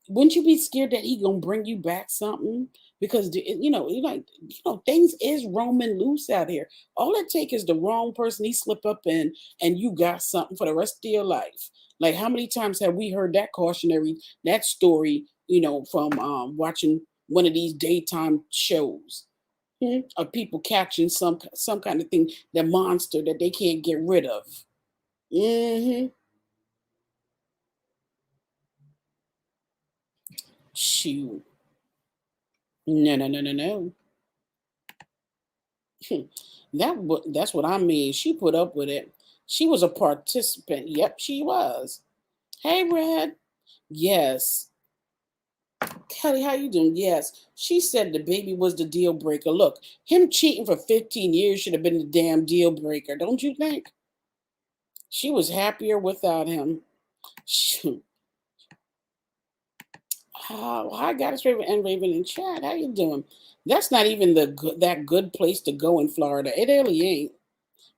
wouldn't you be scared that he gonna bring you back something? Because things is roaming loose out here. All it takes is the wrong person he slip up in, and you got something for the rest of your life. Like how many times have we heard that story? From watching one of these daytime shows of people catching some kind of thing, the monster that they can't get rid of. Hmm. Shoot, no, no, no, no, no. That's what I mean. She put up with it. She was a participant. Yep, she was. Hey, Red. Yes. Kelly, how you doing? Yes. She said the baby was the deal breaker. Look, him cheating for 15 years should have been the damn deal breaker, don't you think? She was happier without him. Shoot. Hi, Goddess Raven and Raven in chat. How you doing? That's not even that good place to go in Florida. It really ain't.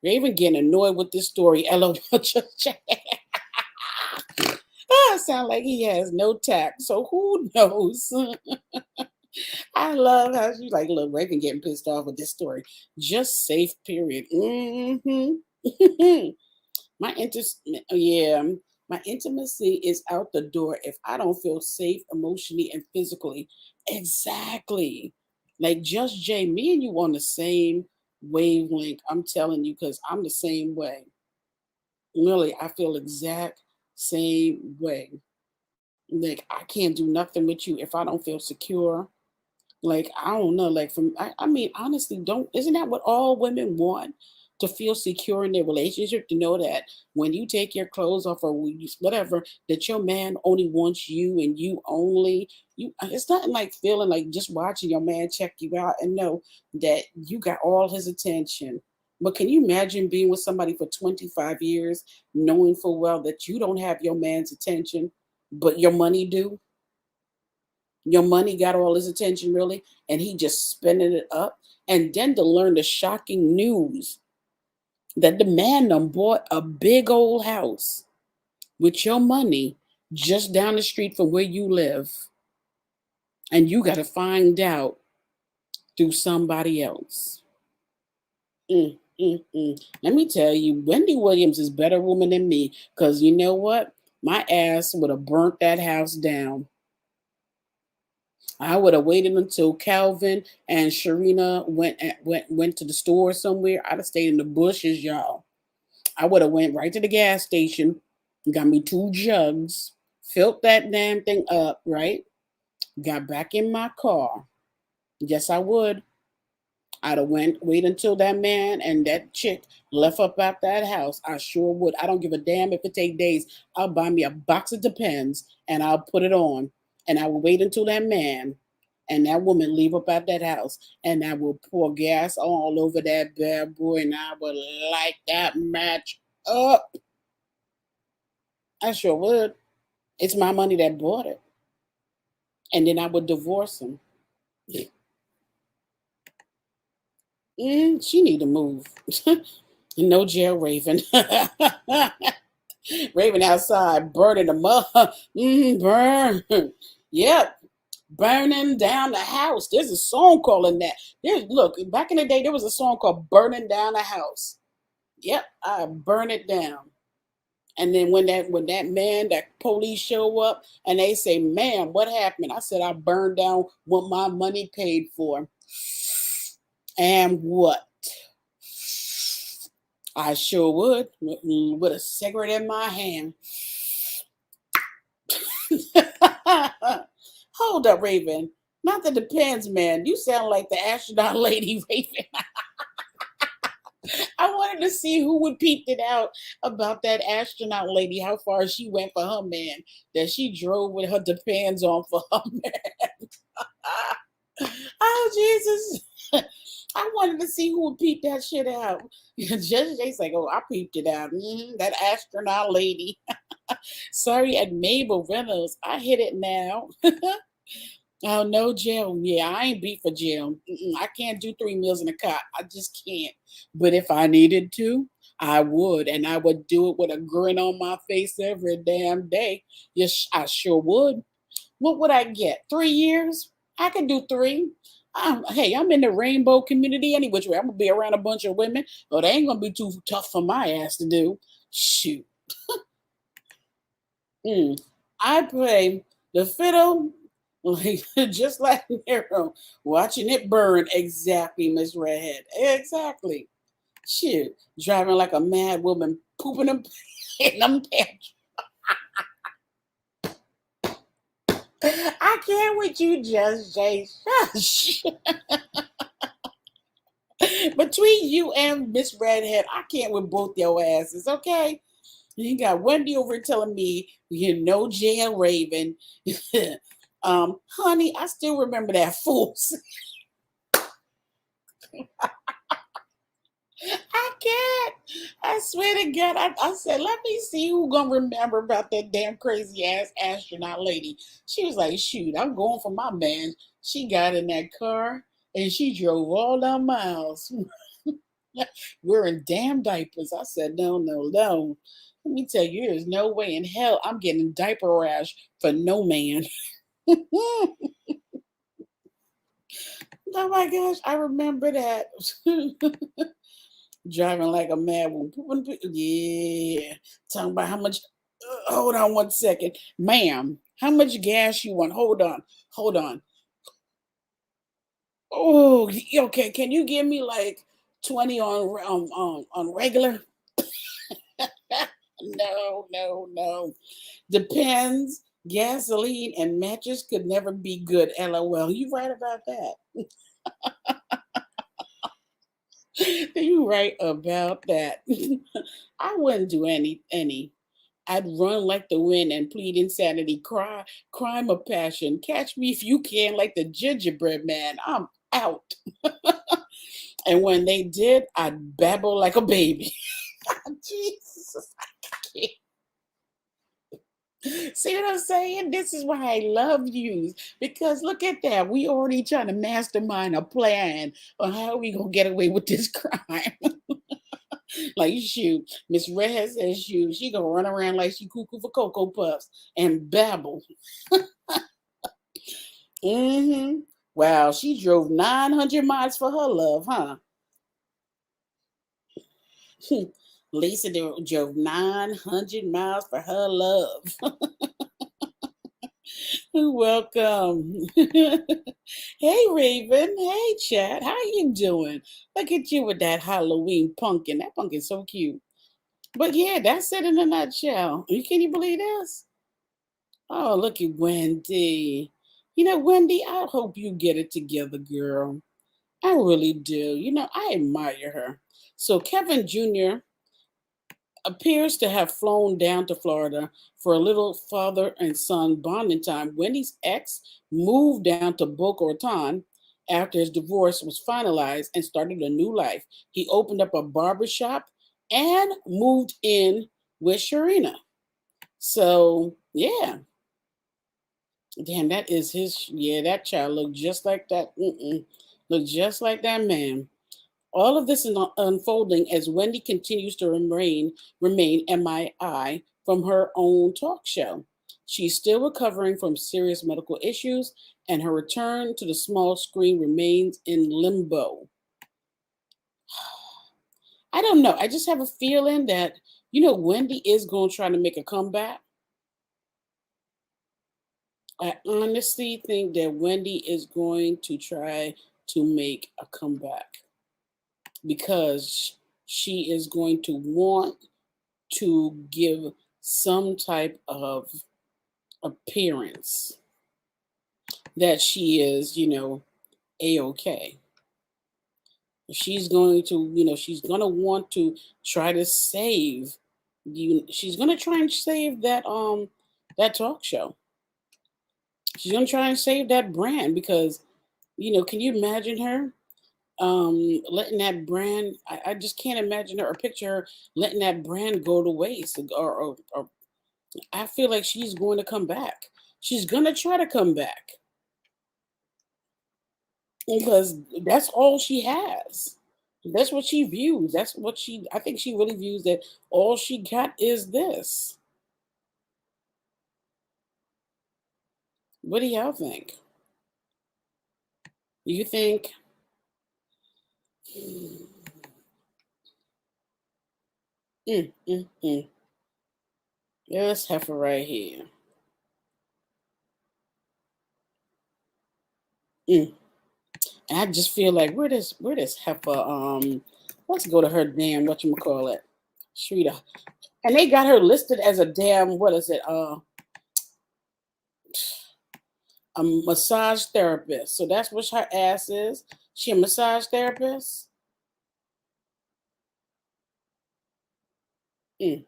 Raven getting annoyed with this story. LOL. Sound like he has no tact. So who knows? I love how she's like, look, Raven getting pissed off with this story. Just safe, period. My interest, yeah, my intimacy is out the door if I don't feel safe emotionally and physically. Exactly. Like Just Jay, me and you on the same wavelength. I'm telling you, because I'm the same way. Really, I feel exact same way. Like I can't do nothing with you if I don't feel secure. Like, I don't know, like I mean, honestly, don't isn't that what all women want? To feel secure in their relationship, to know that when you take your clothes off or whatever, that your man only wants you and you only. You it's nothing like feeling like just watching your man check you out and know that you got all his attention. But can you imagine being with somebody for 25 years, knowing full well that you don't have your man's attention, but your money do? Your money got all his attention, really, and he just spending it up. And then to learn the shocking news that the man done bought a big old house with your money just down the street from where you live, and you got to find out through somebody else. Let me tell you, Wendy Williams is a better woman than me, because you know what? My ass would have burnt that house down. I would have waited until Calvin and Sharina went to the store somewhere. I'd have stayed in the bushes, y'all. I would have went right to the gas station, got me 2 jugs, filled that damn thing up, right? Got back in my car. Yes, I would. I'd have wait until that man and that chick left up out that house. I sure would. I don't give a damn if it take days. I'll buy me a box of Depends and I'll put it on. And I will wait until that man and that woman leave up out that house. And I will pour gas all over that bad boy and I will light that match up. I sure would. It's my money that bought it. And then I would divorce him. She need to move. No jail, Raven. Raven outside burning the mud. Burn. Yep. Burning down the house. There's a song calling that. Look, back in the day, there was a song called Burning Down the House. Yep, I burn it down. And then when that police show up and they say, "Ma'am, what happened?" I said, "I burned down what my money paid for." And what? I sure would, with a cigarette in my hand. Hold up, Raven. Not the Depends, man. You sound like the astronaut lady, Raven. I wanted to see who would peep it out about that astronaut lady, how far she went for her man, that she drove with her Depends on for her man. Oh, Jesus. I wanted to see who would peep that shit out. Judge Jay's like, oh, I peeped it out. That astronaut lady. Sorry, at Mabel Reynolds. I hit it now. Oh, no jail. Yeah, I ain't beat for jail. I can't do 3 meals in a cot. I just can't. But if I needed to, I would. And I would do it with a grin on my face every damn day. Yes, I sure would. What would I get? 3 years? I could do 3. Hey, I'm in the rainbow community any which way. I'm going to be around a bunch of women. But they ain't going to be too tough for my ass to do. Shoot. I play the fiddle like just like Nero, watching it burn. Exactly, Miss Redhead. Exactly. Shoot, driving like a mad woman, pooping them in them pants. I can't with you, Just Jay. Shush. Between between you and Miss Redhead, I can't with both your asses, okay? You got Wendy over here telling me you know jail Raven. Honey, I still remember that fool. I can't. I swear to God. I said, let me see who gonna remember about that damn crazy ass astronaut lady. She was like, shoot, I'm going for my man. She got in that car and she drove all them miles. Wearing damn diapers. I said, no, no, no. Let me tell you, there's no way in hell I'm getting diaper rash for no man. Oh my gosh, I remember that. Driving like a mad woman. Yeah. Talking about how much. Hold on one second. Ma'am, how much gas you want? Hold on. Hold on. Oh, okay. Can you give me like 20 on regular? No, no, no. Depends. Gasoline and matches could never be good. LOL. You right about that. You right about that. I wouldn't do any. I'd run like the wind and plead insanity, cry, crime of passion. Catch me if you can, like the gingerbread man. I'm out. And when they did, I'd babble like a baby. Jesus. See what I'm saying? This is why I love you. Because look at that. We already trying to mastermind a plan on how we gonna get away with this crime. Like shoot, Miss Red says shoot, she gonna run around like she cuckoo for Cocoa Puffs and babble. Mm-hmm. Wow, she drove 900 miles for her love, huh? Lisa drove 900 miles for her love. Welcome. Hey Raven. Hey Chad. How you doing? Look at you with that Halloween pumpkin. That pumpkin's so cute. But yeah, that's it in a nutshell. Can you believe this? Oh, look at Wendy. You know, Wendy, I hope you get it together, girl. I really do. You know, I admire her. So Kevin Jr. appears to have flown down to Florida for a little father and son bonding time. Wendy's ex moved down to Boca Raton after his divorce was finalized and started a new life. He opened up a barbershop and moved in with Sharina. So, yeah. Damn, that is his. Yeah, that child looked just like that. Looked just like that man. All of this is unfolding as Wendy continues to remain MIA from her own talk show. She's still recovering from serious medical issues, and her return to the small screen remains in limbo. I don't know. I just have a feeling that Wendy is going to try to make a comeback. I honestly think that Wendy is going to try to make a comeback because she is going to want to give some type of appearance that she is, a-okay. She's going to, she's going to want to try to save she's going to try and save that talk show. She's going to try and save that brand because, can you imagine her letting that brand I just can't imagine her or picture her letting that brand go to waste or I feel like she's going to come back. She's going to try to come back because that's all she has. That's what she views. I think she really views that all she got is this. What do y'all think? You think mm. This heifer right here. Mm. And I just feel like where this heifer let's go to her damn whatchamacallit. Shrita. And they got her listed as a damn what is it? A massage therapist. So that's what her ass is. She a massage therapist? Mm.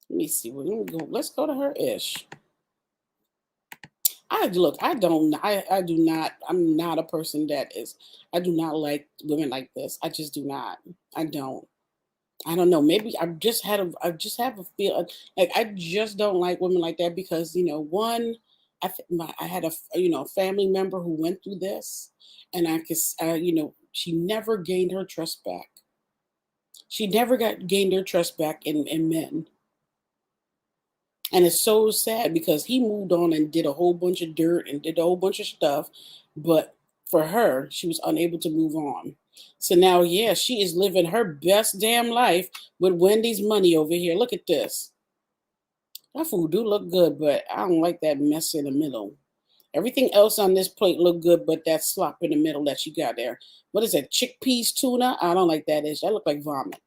Let me see. Let me go. Let's go to her ish. I look. I don't. I do not. I'm not a person that is. I do not like women like this. I just do not. I don't. I don't know. Maybe I just have a feel like I just don't like women like that because one, I had a family member who went through this, and I could she never gained her trust back. She never got gained her trust back in men, and it's so sad because he moved on and did a whole bunch of dirt and did a whole bunch of stuff, but for her, she was unable to move on. So now, yeah, she is living her best damn life with Wendy's money over here. Look at this. That food do look good, but I don't like that mess in the middle. Everything else on this plate look good, but that slop in the middle that you got there. What is that? Chickpeas tuna? I don't like that dish. That look like vomit.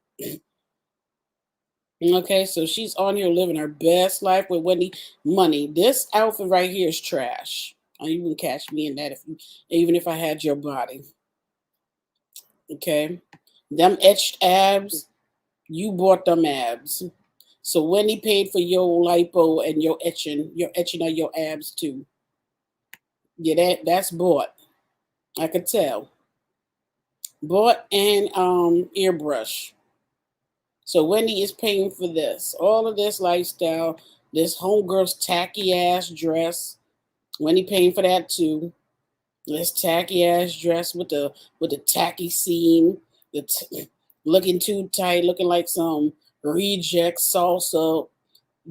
Okay, so she's on here living her best life with Wendy money. This outfit right here is trash. Oh, you wouldn't catch me in that even if I had your body. Okay, them etched abs. You bought them abs. So Wendy paid for your lipo and your etching of your abs too. Yeah, that's bought. I could tell. Bought and airbrush. So Wendy is paying for this. All of this lifestyle, this homegirl's tacky ass dress. Wendy paying for that too. This tacky ass dress with the tacky seam, looking too tight, looking like some reject salsa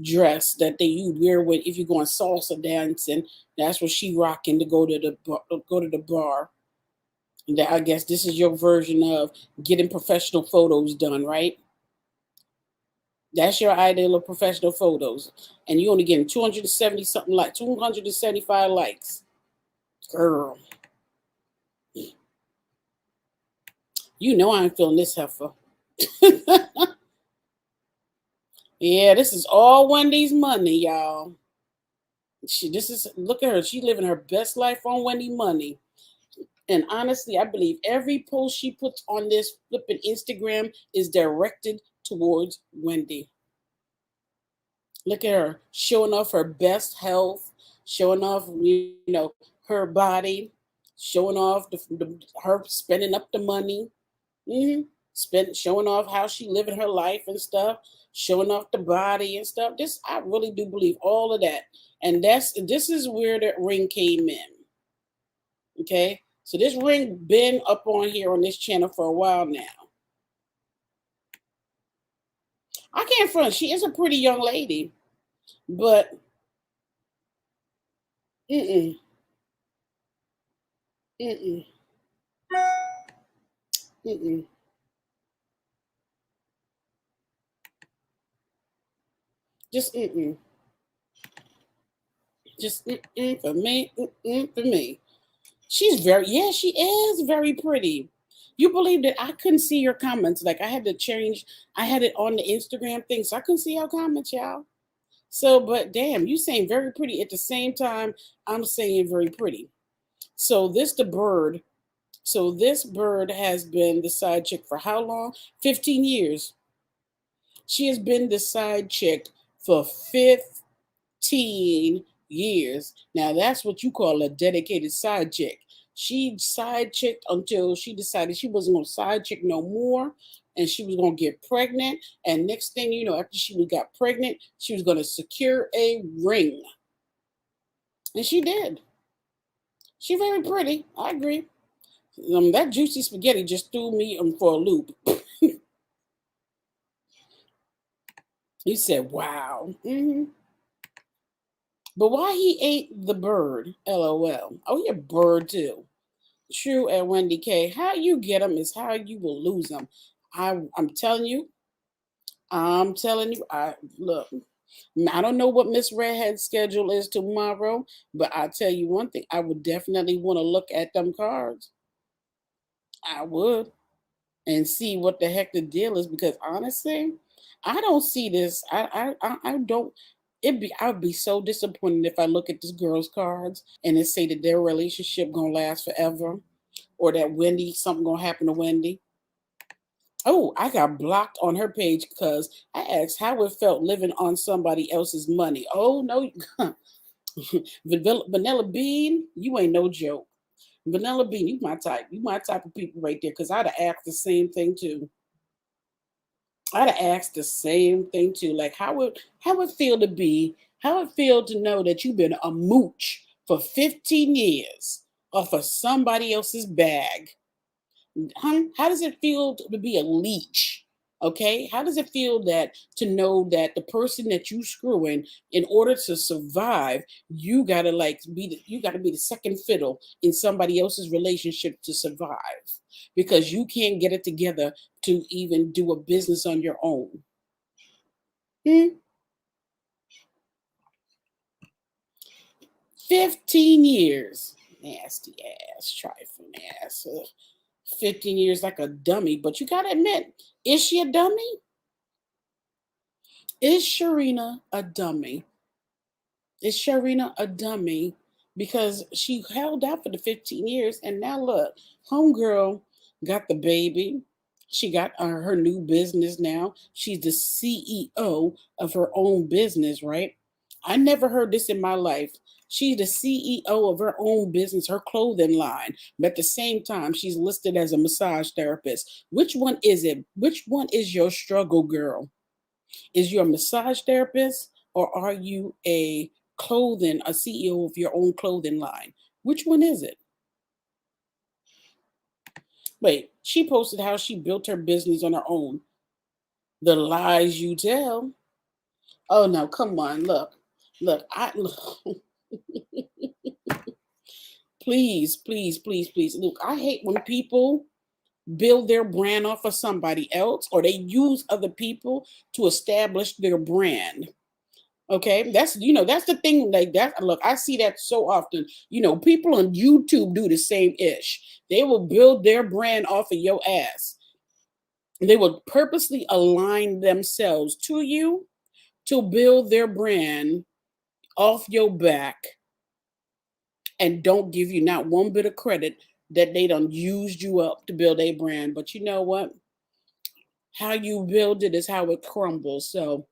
dress that you wear when if you're going salsa dancing. That's what she rocking to go to the bar. That I guess this is your version of getting professional photos done, right? That's your ideal of professional photos. And you only getting 270 something like 275 likes. Girl, you know I ain't feeling this heifer. Yeah, this is all Wendy's money, y'all. This is look at her. She living her best life on Wendy money. And honestly, I believe every post she puts on this flipping Instagram is directed towards Wendy. Look at her showing off her best health, showing off her body, showing off her spending up the money, showing off how she living her life and stuff, showing off the body and stuff. This I really do believe all of that, and this is where the ring came in. Okay, so this ring been up on here on this channel for a while now. I can't front. She is a pretty young lady, but mm-mm, mm-mm, mm-mm. Just mm-mm. Just for me, for me. Yeah, she is very pretty. You believe that I couldn't see your comments. Like I had to change, I had it on the Instagram thing, so I couldn't see your comments, y'all. So, but damn, you saying very pretty at the same time I'm saying very pretty. So this bird has been the side chick for how long? 15 years. She has been the side chick for 15 years. Now that's what you call a dedicated side chick. She side chicked until she decided she wasn't gonna side chick no more, and she was gonna get pregnant. And next thing you know, after she got pregnant, she was gonna secure a ring, and she did. She very pretty. I agree. That juicy spaghetti just threw me for a loop. He said, "Wow." But why he ate the bird? LOL. Oh, he a bird too. True and Wendy K. How you get them is how you will lose them. I'm telling you. I'm telling you. I look. I don't know what Miss Redhead's schedule is tomorrow, but I tell you one thing. I would definitely want to look at them cards. I would and see what the heck the deal is because honestly, I don't see this. I don't. I'd be so disappointed if I look at this girl's cards and it say that their relationship gonna last forever or that Wendy, something gonna happen to Wendy. Oh, I got blocked on her page because I asked how it felt living on somebody else's money. Oh no, Vanilla Bean, you ain't no joke. Vanilla Bean, you my type. You my type of people right there. Cause I'd have asked the same thing too. I'd have asked the same thing too. Like how it feel to be, how it feel to know that you've been a mooch for 15 years off of somebody else's bag. How does it feel to be a leech? Okay, how does it feel that to know that the person that you screwing in order to survive, you gotta you gotta be the second fiddle in somebody else's relationship to survive because you can't get it together to even do a business on your own. Hmm? 15 years, nasty ass, trifling ass. Ugh. 15 years like a dummy, but you gotta admit, is she a dummy? Is Sharina a dummy? Is Sharina a dummy? Because she held out for the 15 years and now look, homegirl got the baby. She got her new business now. She's the CEO of her own business, right? I never heard this in my life. She's the CEO of her own business, her clothing line. But at the same time, she's listed as a massage therapist. Which one is it? Which one is your struggle, girl? Is you a massage therapist or are you a CEO of your own clothing line? Which one is it? Wait, she posted how she built her business on her own. The lies you tell. Oh no, come on, look. Look, please, please, please, please. Look, I hate when people build their brand off of somebody else or they use other people to establish their brand. Okay, that's the thing. Like that, look, I see that so often. People on YouTube do the same ish. They will build their brand off of your ass. They will purposely align themselves to you to build their brand off your back and don't give you not one bit of credit that they done used you up to build a brand. But you know what? How you build it is how it crumbles. So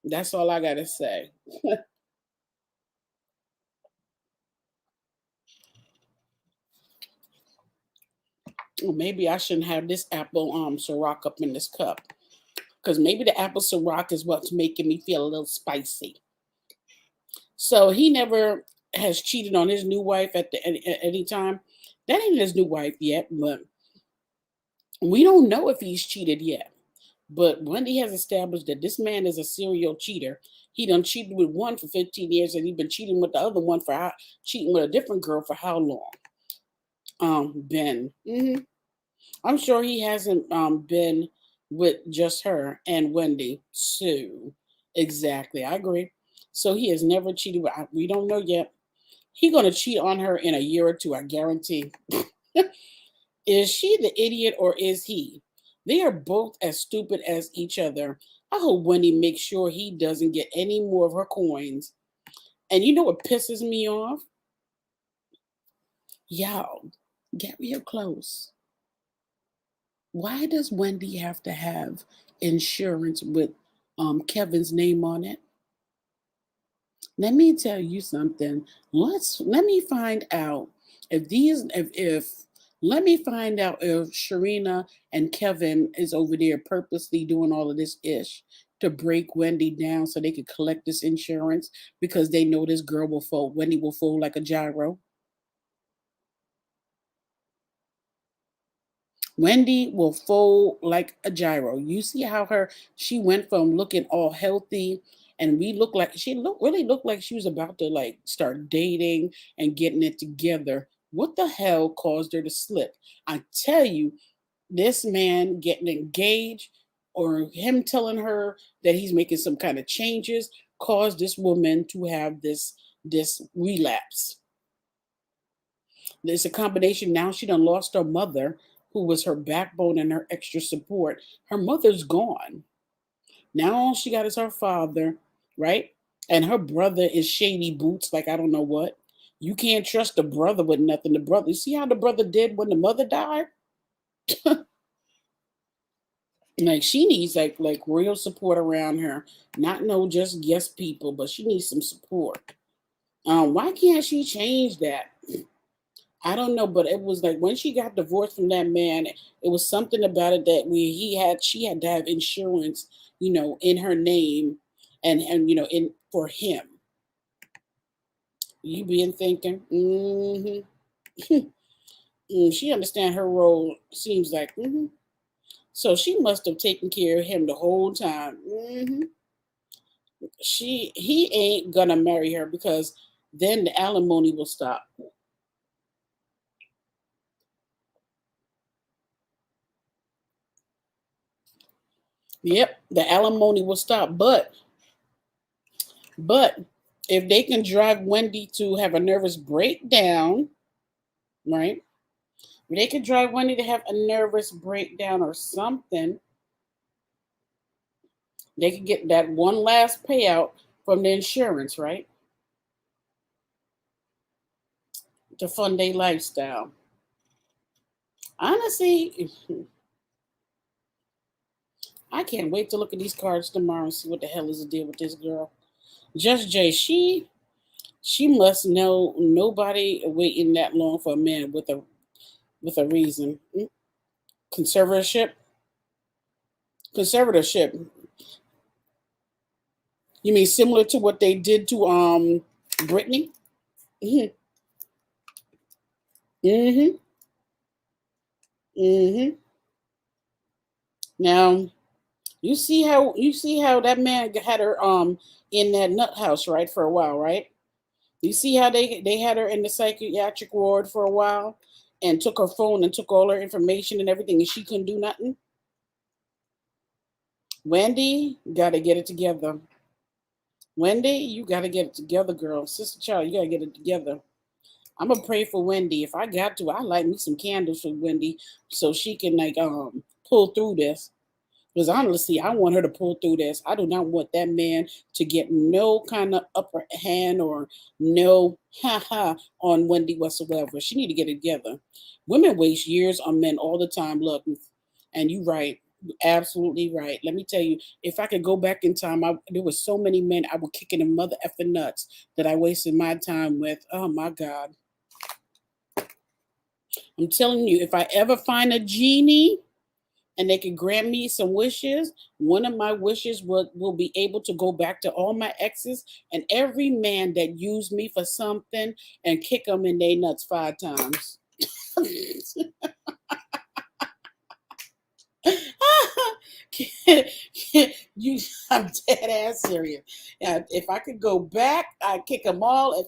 that's all I gotta say. Well, maybe I shouldn't have this apple Ciroc up in this cup because maybe the apple Ciroc is what's making me feel a little spicy. So he never has cheated on his new wife at any time. That ain't his new wife yet, but we don't know if he's cheated yet. But Wendy has established that this man is a serial cheater. He done cheated with one for 15 years, and he been cheating with the other one cheating with a different girl for how long? Ben. I'm sure he hasn't been with just her and Wendy Sue. Exactly, I agree. So he has never cheated. We don't know yet. He gonna cheat on her in a year or two, I guarantee. Is she the idiot or is he? They are both as stupid as each other. I hope Wendy makes sure he doesn't get any more of her coins. And you know what pisses me off? Y'all, get real close. Why does Wendy have to have insurance with Kevin's name on it? Let me tell you something. Let me find out if let me find out if Sharina and Kevin is over there purposely doing all of this ish to break Wendy down so they could collect this insurance because they know this girl will fold. Wendy will fold like a gyro. Wendy will fold like a gyro. You see how she went from looking all healthy and we look like really looked like she was about to like start dating and getting it together. What the hell caused her to slip? I tell you, this man getting engaged or him telling her that he's making some kind of changes caused this woman to have this relapse. There's a combination. Now she done lost her mother, who was her backbone and her extra support. Her mother's gone. Now all she got is her father, right? And her brother is shady boots, like I don't know what. You can't trust the brother with nothing. The brother, you see how the brother did when the mother died? Like she needs like real support around her. Not no just yes people, but she needs some support. Why can't she change that? I don't know, but it was like when she got divorced from that man, it was something about it that we he had she had to have insurance, in her name and in for him. You been thinking, she understand her role. Seems like, so she must have taken care of him the whole time. He ain't gonna marry her because then the alimony will stop. Yep, the alimony will stop. But if they can drive Wendy to have a nervous breakdown, right? If they can drive Wendy to have a nervous breakdown or something, they can get that one last payout from the insurance, right? To fund their lifestyle. Honestly, I can't wait to look at these cards tomorrow and see what the hell is the deal with this girl. Just Jay, she must know nobody waiting that long for a man with a reason. Conservatorship, conservatorship. You mean similar to what they did to Brittany? Mm-hmm. Mm-hmm. Mm-hmm. Now you see how that man had her in that nut house, right, for a while, right? You see how they had her in the psychiatric ward for a while and took her phone and took all her information and everything and she couldn't do nothing. Wendy, gotta get it together. Wendy, you gotta get it together, girl. Sister Child, you gotta get it together. I'm gonna pray for Wendy. If I got to, I light me some candles for Wendy so she can like pull through this. Because honestly, I want her to pull through this. I do not want that man to get no kind of upper hand or no ha ha on Wendy whatsoever. She need to get it together. Women waste years on men all the time. Look, and you right, absolutely right. Let me tell you, if I could go back in time, there was so many men I would kick in the mother effing nuts that I wasted my time with. Oh my God. I'm telling you, if I ever find a genie and they can grant me some wishes, one of my wishes will be able to go back to all my exes and every man that used me for something and kick them in their nuts 5 times. you, I'm dead ass serious. If I could go back, I'd kick them all at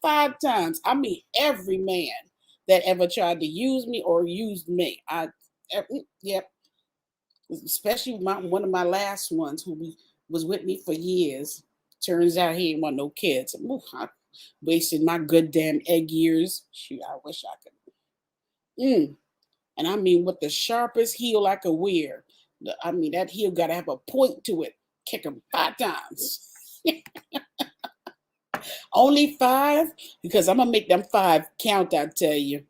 five times. I mean, every man that ever tried to use me or used me. Yep, especially one of my last ones was with me for years. Turns out he ain't want no kids. Ooh, I wasted my good damn egg years. Shoot, I wish I could. And I mean, with the sharpest heel I could wear. I mean, that heel got to have a point to it. Kick him 5 times. Only 5? Because I'm going to make them 5 count, I tell you.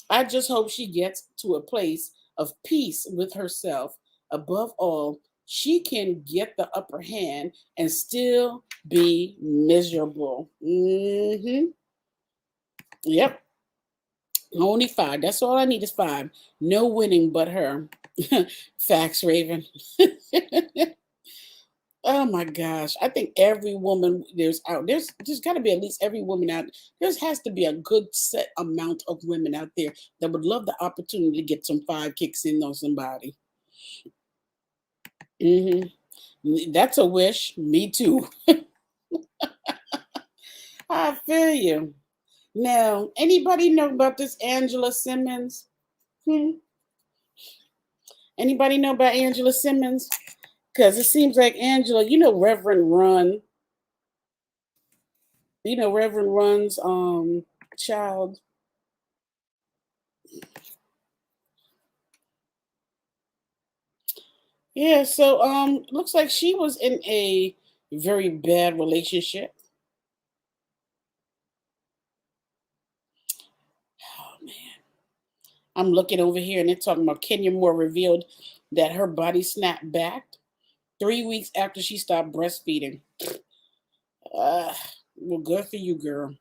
I just hope she gets to a place of peace with herself. Above all, she can get the upper hand and still be miserable. Yep. Only 5. That's all I need is 5. No winning but her. Facts, Raven. Oh my gosh. I think every woman there's got to be at least every woman out. There has to be a good set amount of women out there that would love the opportunity to get some 5 kicks in on somebody. hmm That's a wish. Me too. I feel you. Now, anybody know about this Angela Simmons? Hmm? Anybody know about Angela Simmons? Because it seems like Angela, Reverend Run, Reverend Run's child. Yeah, so looks like she was in a very bad relationship. Oh man. I'm looking over here and they're talking about Kenya Moore revealed that her body snapped back 3 weeks after she stopped breastfeeding. Uh, well, good for you, girl.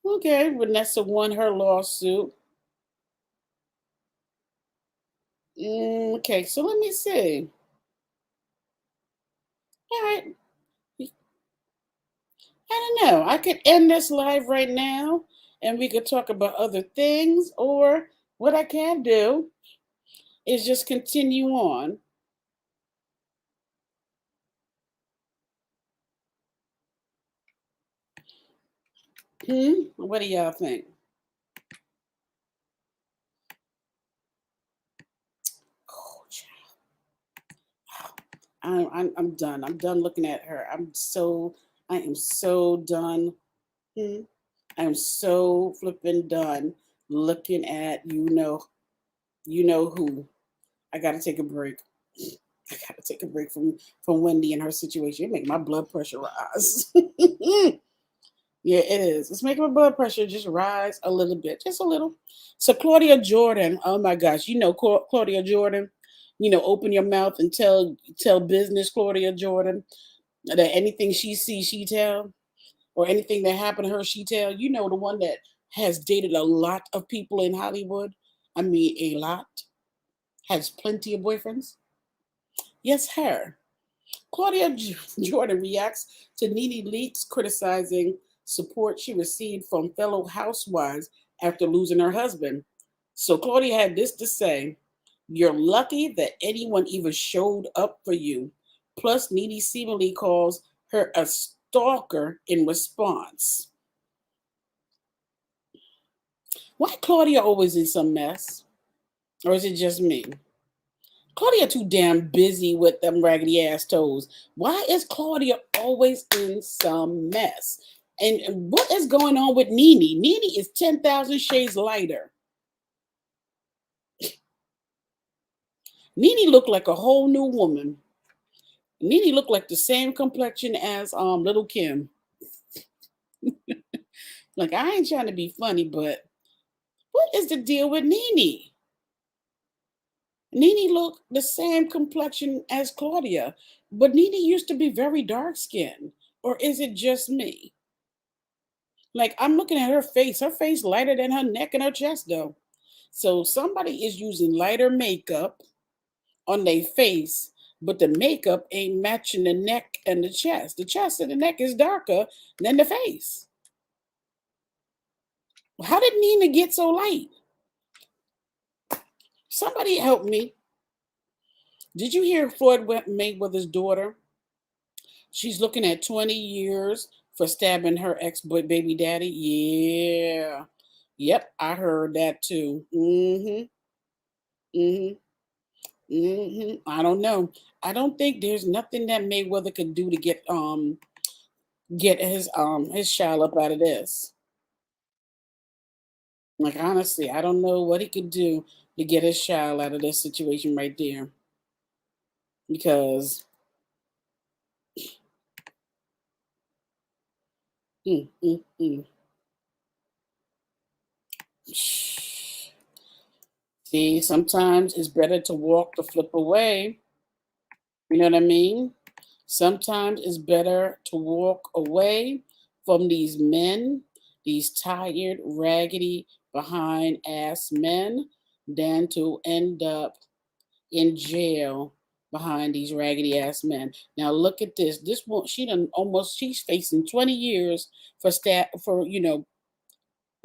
Okay, Vanessa won her lawsuit. Okay, so let me see. All right, I don't know. I could end this live right now and we could talk about other things, or what I can do is just continue on. What do y'all think? Oh, I'm done. I'm done looking at her. I am so done. Hmm? I am so flipping done looking at you know who. I gotta take a break. I gotta take a break from Wendy and her situation. It make my blood pressure rise. Yeah, it is. It's making my blood pressure just rise a little bit, just a little. So Claudia Jordan, oh my gosh, Claudia Jordan. Open your mouth and tell business, Claudia Jordan, that anything she sees, she tell, or anything that happened to her, she tell. The one that has dated a lot of people in Hollywood. I mean, a lot. Has plenty of boyfriends. Yes, her. Jordan reacts to Nene Leakes criticizing support she received from fellow housewives after losing her husband. So Claudia had this to say: "You're lucky that anyone even showed up for you." Plus, Nene seemingly calls her a stalker in response. Why Claudia always in some mess? Or is it just me? Claudia too damn busy with them raggedy ass toes. Why is Claudia always in some mess? And what is going on with Nene? Nene is 10,000 shades lighter. Nene looked like a whole new woman. Nene looked like the same complexion as little Kim. Like, I ain't trying to be funny, but what is the deal with Nene? Nene looked the same complexion as Claudia, but Nene used to be very dark skinned. Or is it just me? Like, I'm looking at her face. Her face lighter than her neck and her chest, though. So somebody is using lighter makeup on their face, but the makeup ain't matching the neck and the chest. The chest and the neck is darker than the face. How did Nina get so light? Somebody help me. Did you hear Floyd Mayweather's daughter? She's looking at 20 years for stabbing her baby daddy. Yeah. Yep, I heard that too. Mm-hmm. I don't know. I don't think there's nothing that Mayweather could do to get his child up out of this. Like, honestly, I don't know what he could do to get his child out of this situation right there. Because mm, mm, mm. See, sometimes it's better to walk the flip away. You know what I mean? Sometimes it's better to walk away from these men, these tired, raggedy, behind ass men, than to end up in jail behind these raggedy ass men. Now look at this. This one, she's facing 20 years for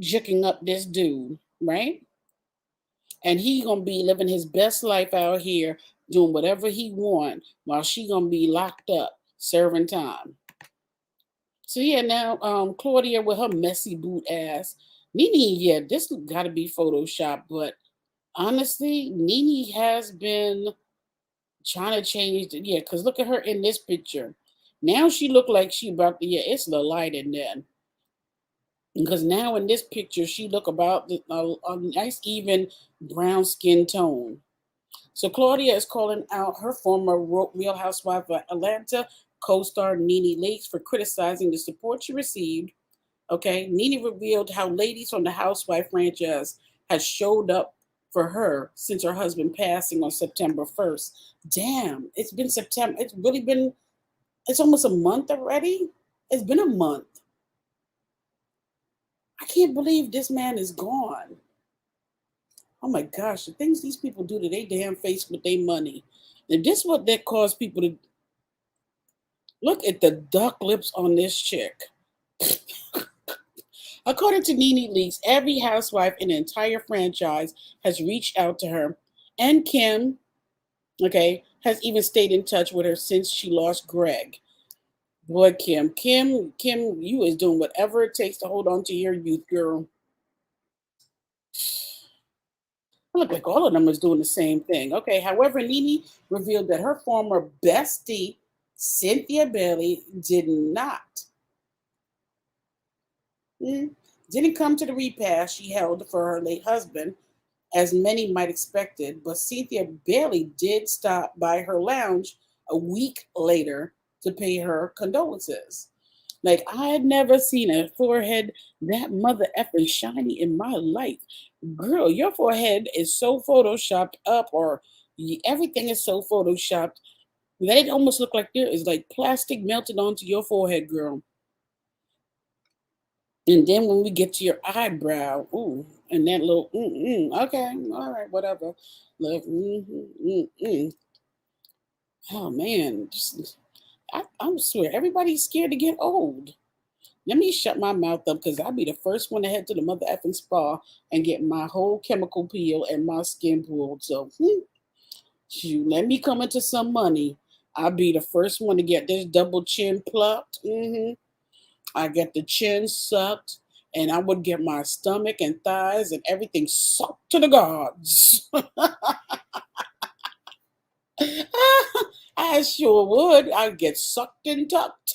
jicking up this dude, right? And he gonna be living his best life out here doing whatever he want while she gonna be locked up serving time. So yeah, now Claudia with her messy boot ass. Nene, yeah, this gotta be Photoshop, but honestly, Nene has been trying to change yeah, because look at her in this picture. Now she look like she about to, yeah, it's the light in there. Because now in this picture, she look about a nice even brown skin tone. So Claudia is calling out her former Real Housewife of Atlanta co-star Nene Leakes for criticizing the support she received Okay, Nene revealed how ladies from the Housewife franchise has showed up for her since her husband passing on September 1st. Damn, it's been September. It's really been, it's almost a month already. It's been a month. I can't believe this man is gone. Oh my gosh, the things these people do to their damn face with their money. And this what that caused people to look at the duck lips on this chick. According to Nene Leakes, every housewife in the entire franchise has reached out to her, and Kim, okay, has even stayed in touch with her since she lost Greg. Boy, Kim, you is doing whatever it takes to hold on to your youth, girl. It looked like all of them was doing the same thing. Okay, however, Nene revealed that her former bestie, Cynthia Bailey, did not. Didn't come to the repast she held for her late husband, as many might expected, but Cynthia Bailey did stop by her lounge a week later to pay her condolences. Like, I had never seen a forehead that mother effing shiny in my life. Girl, your forehead is so photoshopped up, or everything is so photoshopped that it almost look like there is like plastic melted onto your forehead, girl. And then when we get to your eyebrow, ooh, and that little, okay, all right, whatever. Look, oh man, I swear, everybody's scared to get old. Let me shut my mouth up because I'll be the first one to head to the mother effing spa and get my whole chemical peel and my skin pulled. So, shoot, let me come into some money. I'll be the first one to get this double chin plucked. I get the chin sucked, and I would get my stomach and thighs and everything sucked to the gods. I sure would. I'd get sucked and tucked.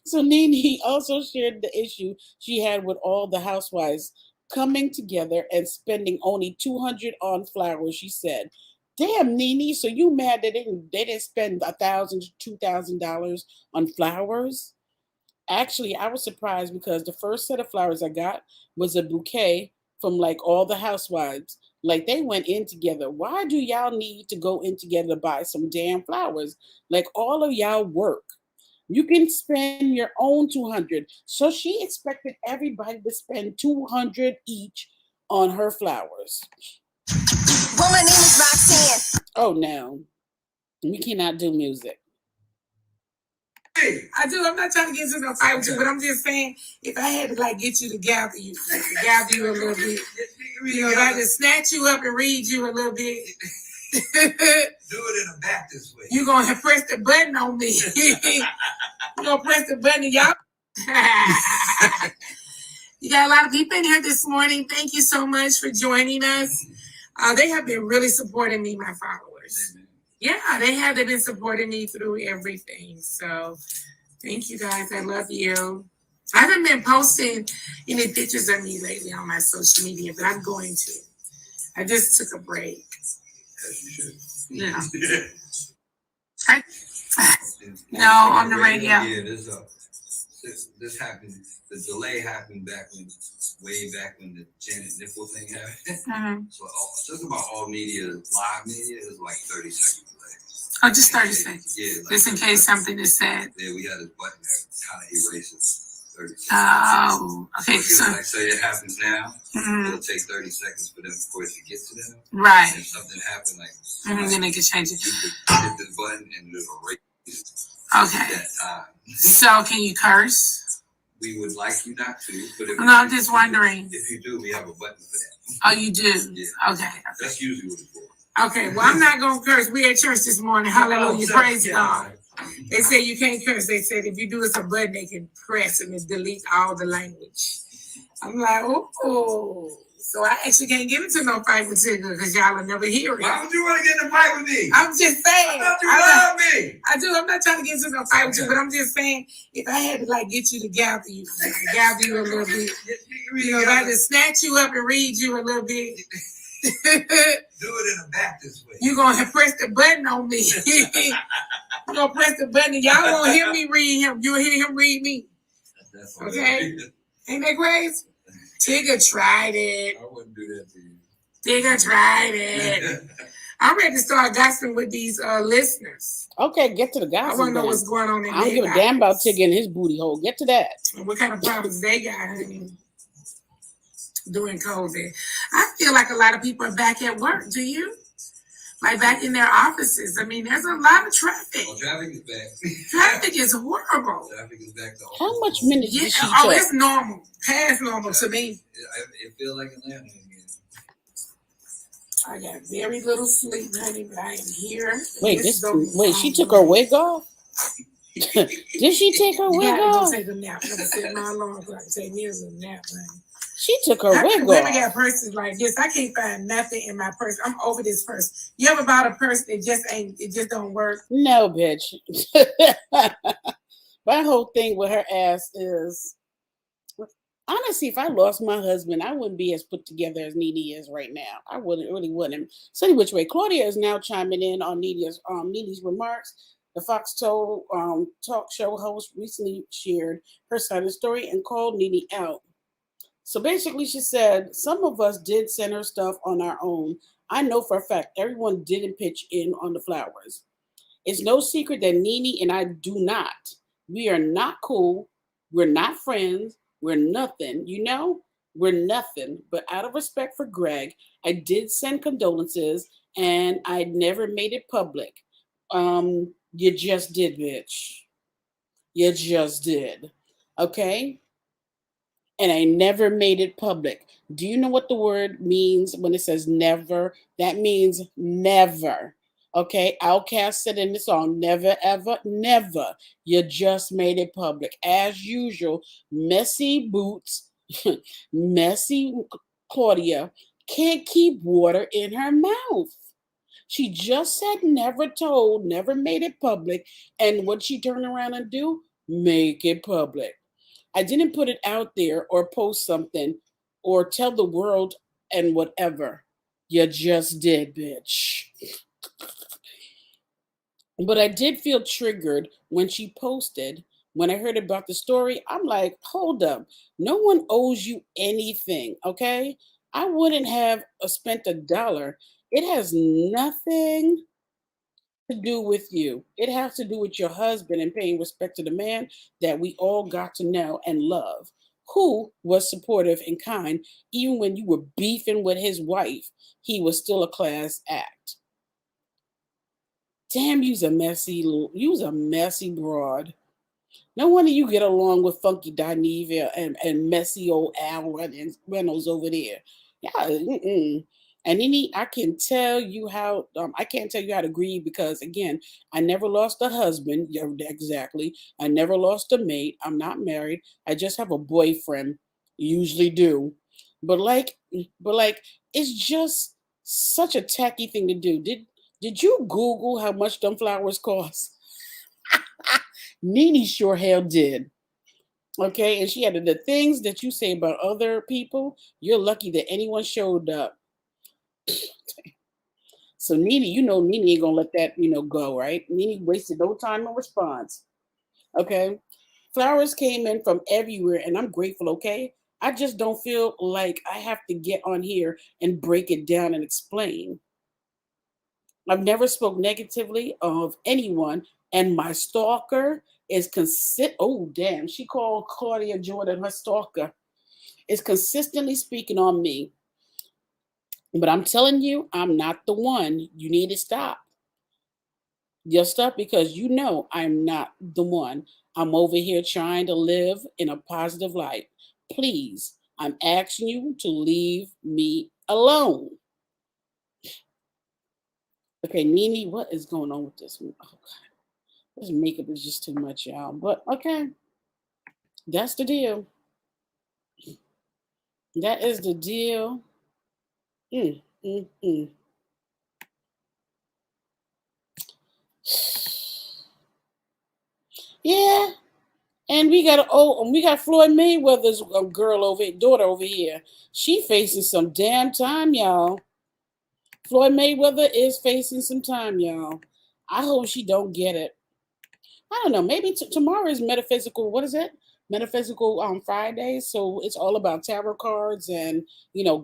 So Nene also shared the issue she had with all the housewives coming together and spending only 200 on flowers. She said, "Damn, Nene, so you mad that they didn't spend $1,000 to $2,000 on flowers?" Actually, I was surprised because the first set of flowers I got was a bouquet from like all the housewives. Like they went in together. Why do y'all need to go in together to buy some damn flowers? Like all of y'all work. You can spend your own 200. So she expected everybody to spend 200 each on her flowers. Well, my name is Roxanne. Oh no. We cannot do music. I do. I'm not trying to get into no fight with you, but I'm just saying, if I had to like get you to gather you a little bit, if I had to snatch you up and read you a little bit. Do it in a Baptist way. You're gonna press the button on me. You're gonna press the button, and y'all. You got a lot of people in here this morning. Thank you so much for joining us. They have been really supporting me, my followers. Amen. Yeah, they have. They've been supporting me through everything. So thank you guys. I love you. I haven't been posting any pictures of me lately on my social media, but I'm going to. I just took a break. As you should. Yeah. On the radio. Yeah, this happened. The delay happened way back when the Janet Nipple thing happened. So just about all media, live media, is like 30 seconds delay. Oh, just 30 seconds. Yeah. Like just in case something is said. Yeah, we had a button that kind of erases 30 seconds. Oh, okay. So like say it happens now, it'll take 30 seconds for it to get to them. Right. And if something happened, like then they can change it. You could hit this button and it'll erase okay. that time. So can you curse? We would like you not to, but if I'm just wondering. If you do, we have a button for that. Oh, you do? Yeah. Okay. That's usually what it's for. Okay, well, I'm not going to curse. We at church this morning. Hallelujah. Praise God. They say you can't curse. They said if you do it's a button, they can press and it deletes all the language. I'm like, oh. So I actually can't give it to no fight with Tigger because y'all will never hear it. Why would you want to get in a fight with me? I'm just saying. I thought you loved me. I do. I'm not trying to get into no fight with you, but I'm just saying, if I had to like get you to gather you a little bit, if I had to snatch you up and read you a little bit. Do it in a Baptist way. You're going to press the button on me. You're going to press the button and y'all won't hear me read him. You'll hear him read me. That's okay? Ain't that crazy? Tigger tried it. I wouldn't do that to you. Tigger tried it. I'm ready to start gossiping with these listeners. Okay, get to the gossip. I want to know what's going on in I don't give a damn about Tigger and his booty hole. Get to that. And what kind of problems they got, honey, during COVID. I feel like a lot of people are back at work. Do you? Like back in their offices. I mean, there's a lot of traffic. Well, traffic is back. Traffic is horrible. Traffic is back to how much minutes did she Oh, take? it's normal. Past normal to me. It feels like Atlanta again. I got very little sleep, honey, but I am here. Wait, she took her wig off? Did she take her wig off? Take a nap. I'm gonna set my alarm clock and take me a little nap, honey. She took her wig off. Women got purses like this. I can't find nothing in my purse. I'm over this purse. You ever bought a purse that it just don't work? No, bitch. My whole thing with her ass is, honestly, if I lost my husband, I wouldn't be as put together as Nene is right now. I really wouldn't. So any which way, Claudia is now chiming in on Nene's remarks. The Fox talk show host recently shared her side of the story and called Nene out. So basically, she said, some of us did send her stuff on our own. I know for a fact everyone didn't pitch in on the flowers. It's no secret that Nene and I do not. We are not cool. We're not friends. We're nothing. You know, we're nothing. But out of respect for Greg, I did send condolences and I never made it public. You just did, bitch. You just did. Okay? And I never made it public. Do you know what the word means when it says never? That means never. Okay, Outkast said in the song, never, ever, never. You just made it public. As usual, messy boots, messy Claudia can't keep water in her mouth. She just said never told, never made it public. And what she turn around and do? Make it public. I didn't put it out there or post something or tell the world and whatever. You just did, bitch. But I did feel triggered when she posted. When I heard about the story, I'm like, hold up. No one owes you anything, okay? I wouldn't have spent $1. It has nothing to do with you. It has to do with your husband and paying respect to the man that we all got to know and love, who was supportive and kind. Even when you were beefing with his wife, he was still a class act. Damn, you's a messy broad. No wonder you get along with Funky Dinevia and messy old Al Reynolds over there. Yeah, And Nene, I can't tell you how to grieve because again, I never lost a husband. Yeah, exactly. I never lost a mate. I'm not married. I just have a boyfriend. Usually do. But it's just such a tacky thing to do. Did you Google how much them flowers cost? Nene sure hell did. Okay, and she had the things that you say about other people. You're lucky that anyone showed up. So Nene ain't gonna let that, go, right? Nene wasted no time in response. Okay. Flowers came in from everywhere, and I'm grateful, okay? I just don't feel like I have to get on here and break it down and explain. I've never spoke negatively of anyone, and my stalker is oh damn, she called Claudia Jordan her stalker, is consistently speaking on me. But I'm telling you, I'm not the one. You need to stop. You'll stop because I'm not the one. I'm over here trying to live in a positive light. Please, I'm asking you to leave me alone. Okay, Nene, what is going on with this? Oh, God. This makeup is just too much, y'all. But, okay, that's the deal. That is the deal. Yeah, and we got Floyd Mayweather's daughter over here. She facing some damn time, y'all. Floyd Mayweather is facing some time, y'all. I hope she don't get it. I don't know. Maybe tomorrow is metaphysical. What is it? Metaphysical Fridays. So it's all about tarot cards and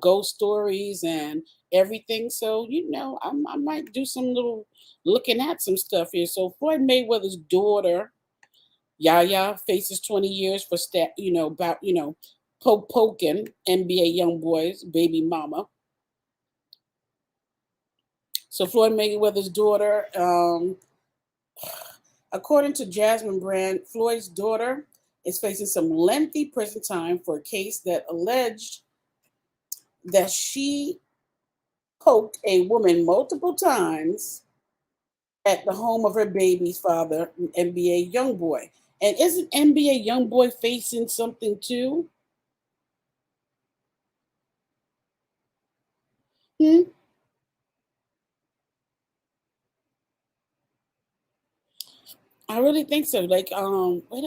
ghost stories and everything. So I might do some little looking at some stuff here. So Floyd Mayweather's daughter Yaya faces 20 years for about poking NBA young boys baby mama. So Floyd Mayweather's daughter, according to Jasmine Brand, Floyd's daughter is facing some lengthy prison time for a case that alleged that she poked a woman multiple times at the home of her baby's father, NBA Youngboy. And isn't NBA Youngboy facing something too? Hmm? I really think so. Like,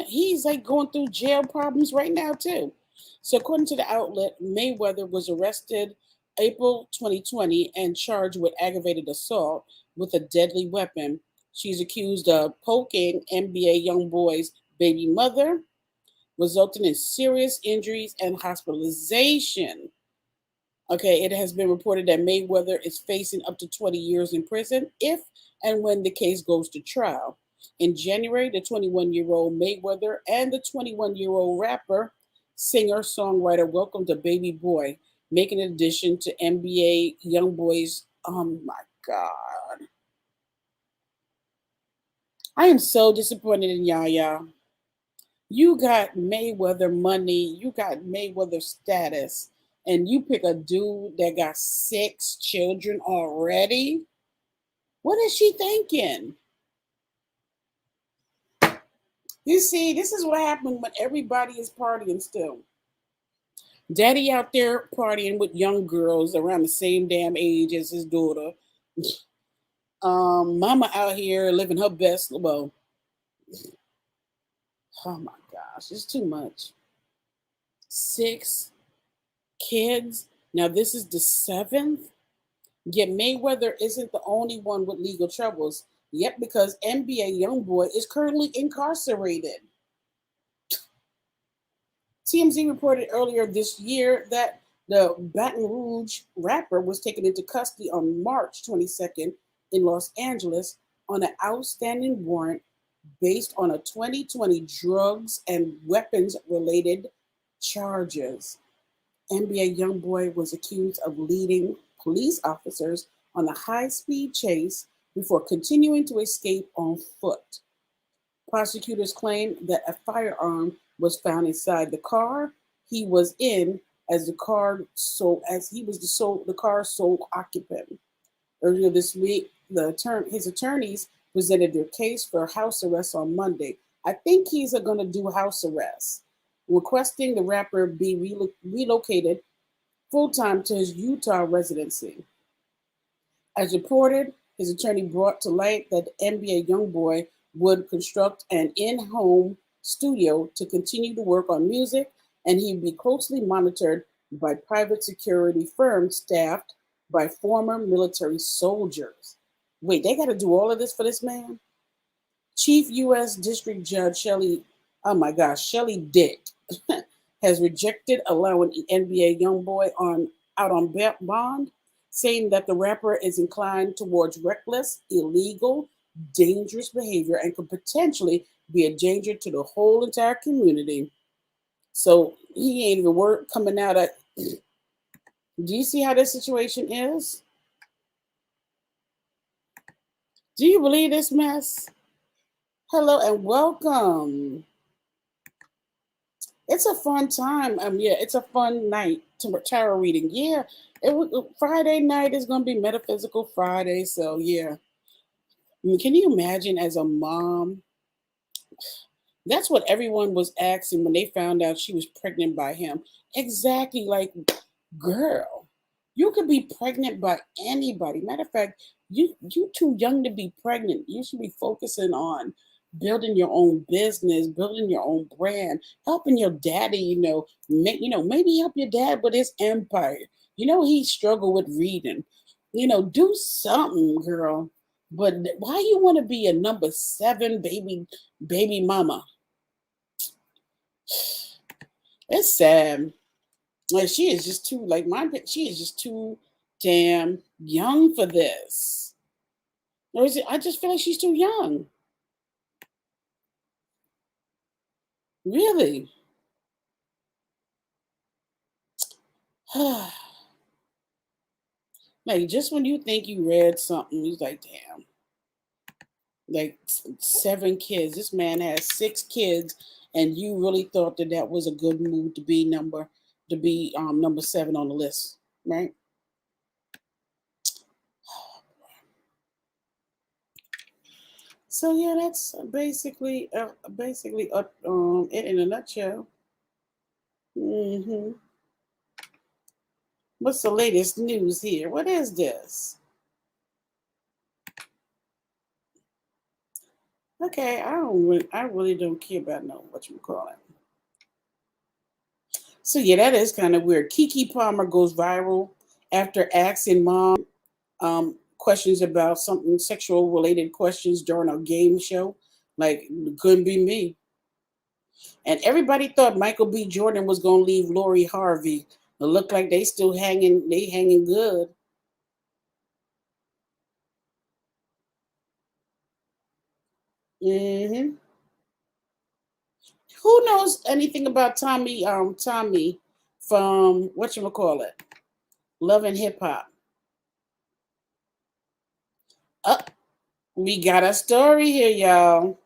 he's like going through jail problems right now too. So, according to the outlet, Mayweather was arrested April 2020 and charged with aggravated assault with a deadly weapon. She's accused of poking NBA young boy's baby mother, resulting in serious injuries and hospitalization. Okay, it has been reported that Mayweather is facing up to 20 years in prison if and when the case goes to trial. In January, the 21-year-old Mayweather and the 21-year-old rapper, singer, songwriter welcomed a baby boy, making an addition to NBA Youngboy's. Oh my God. I am so disappointed in Yaya. You got Mayweather money, you got Mayweather status, and you pick a dude that got 6 children already? What is she thinking? You see, this is what happened when everybody is partying still. Daddy out there partying with young girls around the same damn age as his daughter. Mama out here living her best. Well, oh my gosh, it's too much. 6 kids. Now this is the 7th. Yet Mayweather isn't the only one with legal troubles. Yet because NBA Youngboy is currently incarcerated. TMZ reported earlier this year that the Baton Rouge rapper was taken into custody on March 22nd in Los Angeles on an outstanding warrant based on a 2020 drugs and weapons related charges. NBA Youngboy was accused of leading police officers on a high-speed chase before continuing to escape on foot. Prosecutors claim that a firearm was found inside the car he was in as he was the car's sole occupant. Earlier this week, his attorneys presented their case for house arrest on Monday. I think he's going to do house arrest, requesting the rapper be relocated full-time to his Utah residency. As reported, his attorney brought to light that the NBA Youngboy would construct an in-home studio to continue to work on music, and he'd be closely monitored by private security firms staffed by former military soldiers. Wait, they got to do all of this for this man? Chief U.S. District Judge Shelley Dick has rejected allowing NBA Youngboy out on bond, saying that the rapper is inclined towards reckless, illegal, dangerous behavior and could potentially be a danger to the whole entire community. So he ain't even coming out at. Do you see how this situation is? Do you believe this mess? Hello and welcome. It's a fun time. Yeah, it's a fun night to tarot reading. Yeah, Friday night is gonna be Metaphysical Friday. So yeah, I mean, can you imagine as a mom? That's what everyone was asking when they found out she was pregnant by him. Exactly, like, girl, you could be pregnant by anybody. Matter of fact, you too young to be pregnant. You should be focusing on building your own business, building your own brand, helping your daddy, maybe help your dad with his empire. He struggled with reading. Do something, girl. But why you want to be a number 7 baby mama? It's sad. Like she is just too she is just too damn young for this. Or is it I just feel like she's too young. Really. Like just when you think you read something, you're like, damn. Like 7 kids. This man has 6 kids, and you really thought that that was a good move to be number 7 on the list, right? So yeah, that's basically it in a nutshell. hmm What's the latest news here? What is this? Okay, I really don't care about no what you call it. So yeah, that is kind of weird. Kiki Palmer goes viral after asking mom questions about something sexual related questions during a game show. Like couldn't be me. And everybody thought Michael B. Jordan was gonna leave Lori Harvey. It looked like they still hanging. They hanging good. hmm Who knows anything about Tommy? Tommy from whatchamacallit, Love and Hip Hop. Up, we got a story here, y'all.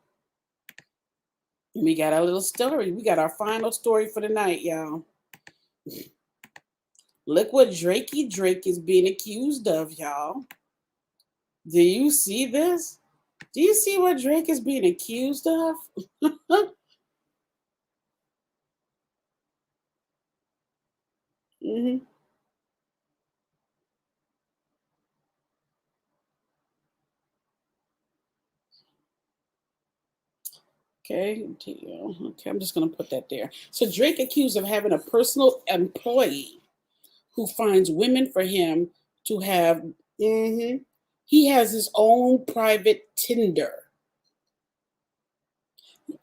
We got a little story. We got our final story for the night, y'all. Look what Drake is being accused of, y'all. Do you see this? Do you see what Drake is being accused of? hmm Okay, okay, I'm just gonna put that there. So Drake accused of having a personal employee who finds women for him to have. hmm He has his own private Tinder.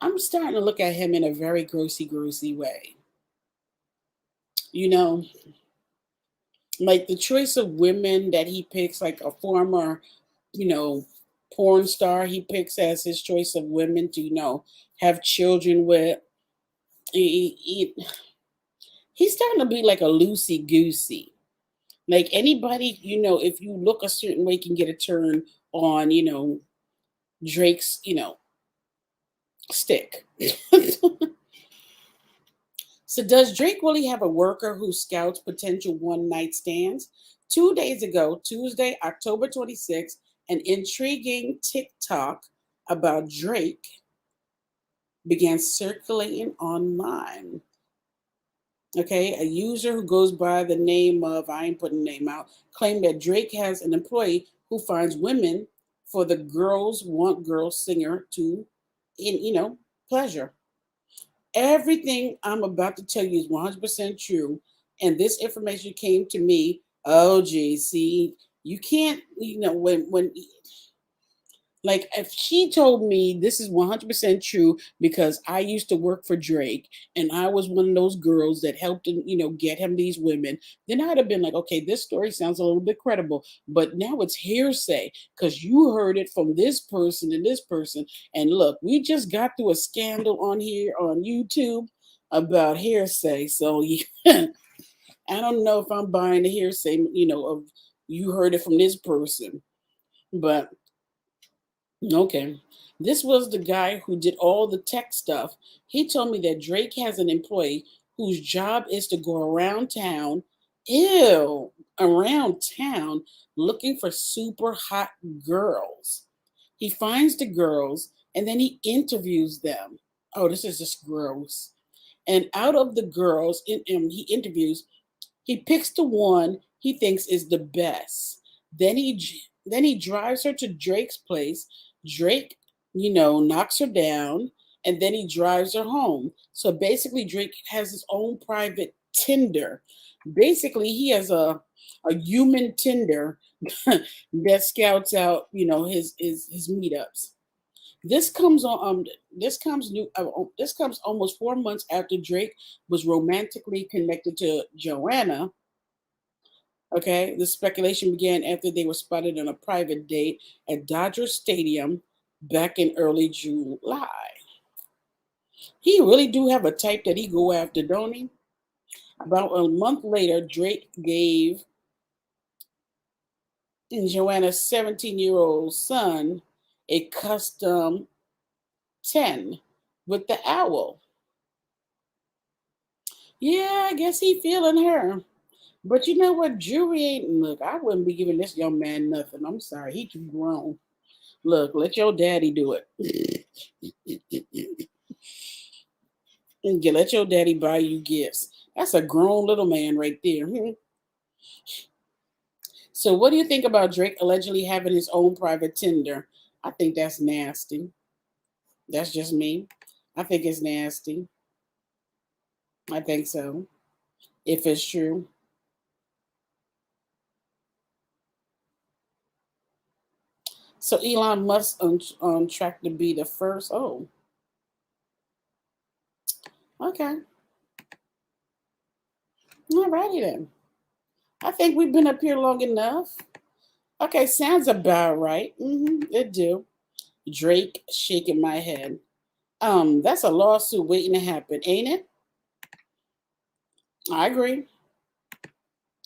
I'm starting to look at him in a very grossy way. You know, like the choice of women that he picks, like a former, you know, porn star he picks as his choice of women to, have children with. He's starting to be like a loosey goosey. Like anybody, if you look a certain way, can get a turn on, Drake's, stick. So does Drake really have a worker who scouts potential one night stands? 2 days ago, Tuesday, October 26th, an intriguing TikTok about Drake began circulating online. Okay, a user who goes by the name of, I ain't putting the name out, claimed that Drake has an employee who finds women for the Girls Want Girls singer to, pleasure. Everything I'm about to tell you is 100% true. And this information came to me. Oh, gee, see, you can't, when like if she told me this is 100% true because I used to work for Drake and I was one of those girls that helped him, get him these women, then I'd have been like, okay, this story sounds a little bit credible. But now it's hearsay because you heard it from this person and this person. And look, we just got through a scandal on here on YouTube about hearsay. So yeah, I don't know if I'm buying the hearsay, of you heard it from this person. But okay. This was the guy who did all the tech stuff. He told me that Drake has an employee whose job is to go around town, around town looking for super hot girls. He finds the girls and then he interviews them. Oh, this is just gross. And out of the girls he interviews, he picks the one he thinks is the best. Then he drives her to Drake's place. Drake, knocks her down, and then he drives her home. So basically, Drake has his own private Tinder. Basically, he has a human Tinder that scouts out, his meetups. This comes on. This comes almost 4 months after Drake was romantically connected to Joanna. Okay, the speculation began after they were spotted on a private date at Dodger Stadium back in early July. He really do have a type that he go after, don't he? About a month later, Drake gave Joanna's 17-year-old son a custom 10 with the owl. Yeah, I guess he feeling her. But you know what? Jewelry ain't look. I wouldn't be giving this young man nothing. I'm sorry, he too grown. Look, let your daddy do it. And let your daddy buy you gifts. That's a grown little man right there. So, what do you think about Drake allegedly having his own private Tinder? I think that's nasty. That's just me. I think it's nasty. I think so. If it's true. So Elon Musk on track to be the first. Oh, okay. Alrighty then. I think we've been up here long enough. Okay, sounds about right. It do. Drake shaking my head. That's a lawsuit waiting to happen, ain't it? I agree.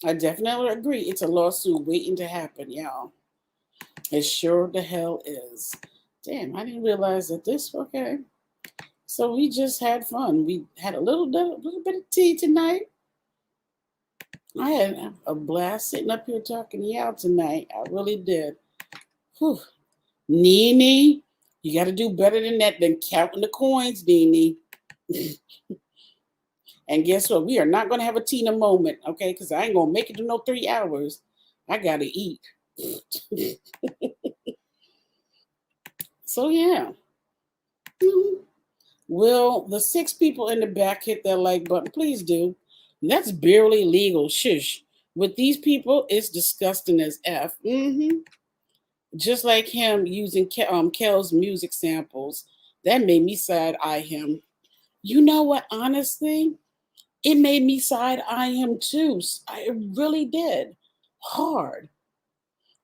I definitely agree. It's a lawsuit waiting to happen, y'all. It sure the hell is. Damn, I didn't realize that this. Okay, so we just had fun. We had a little bit of tea tonight. I had a blast sitting up here talking to y'all tonight. I really did. Whew. Nene, you got to do better than that than counting the coins, Nene. And guess what? We are not going to have a Tina moment, okay? Because I ain't going to make it to no 3 hours. I got to eat. So, yeah. Will the 6 people in the back hit that like button? Please do. That's barely legal. Shush. With these people, it's disgusting as F. Just like him using Kel's music samples. That made me side eye him. You know what? Honestly, it made me side eye him too. I really did. Hard.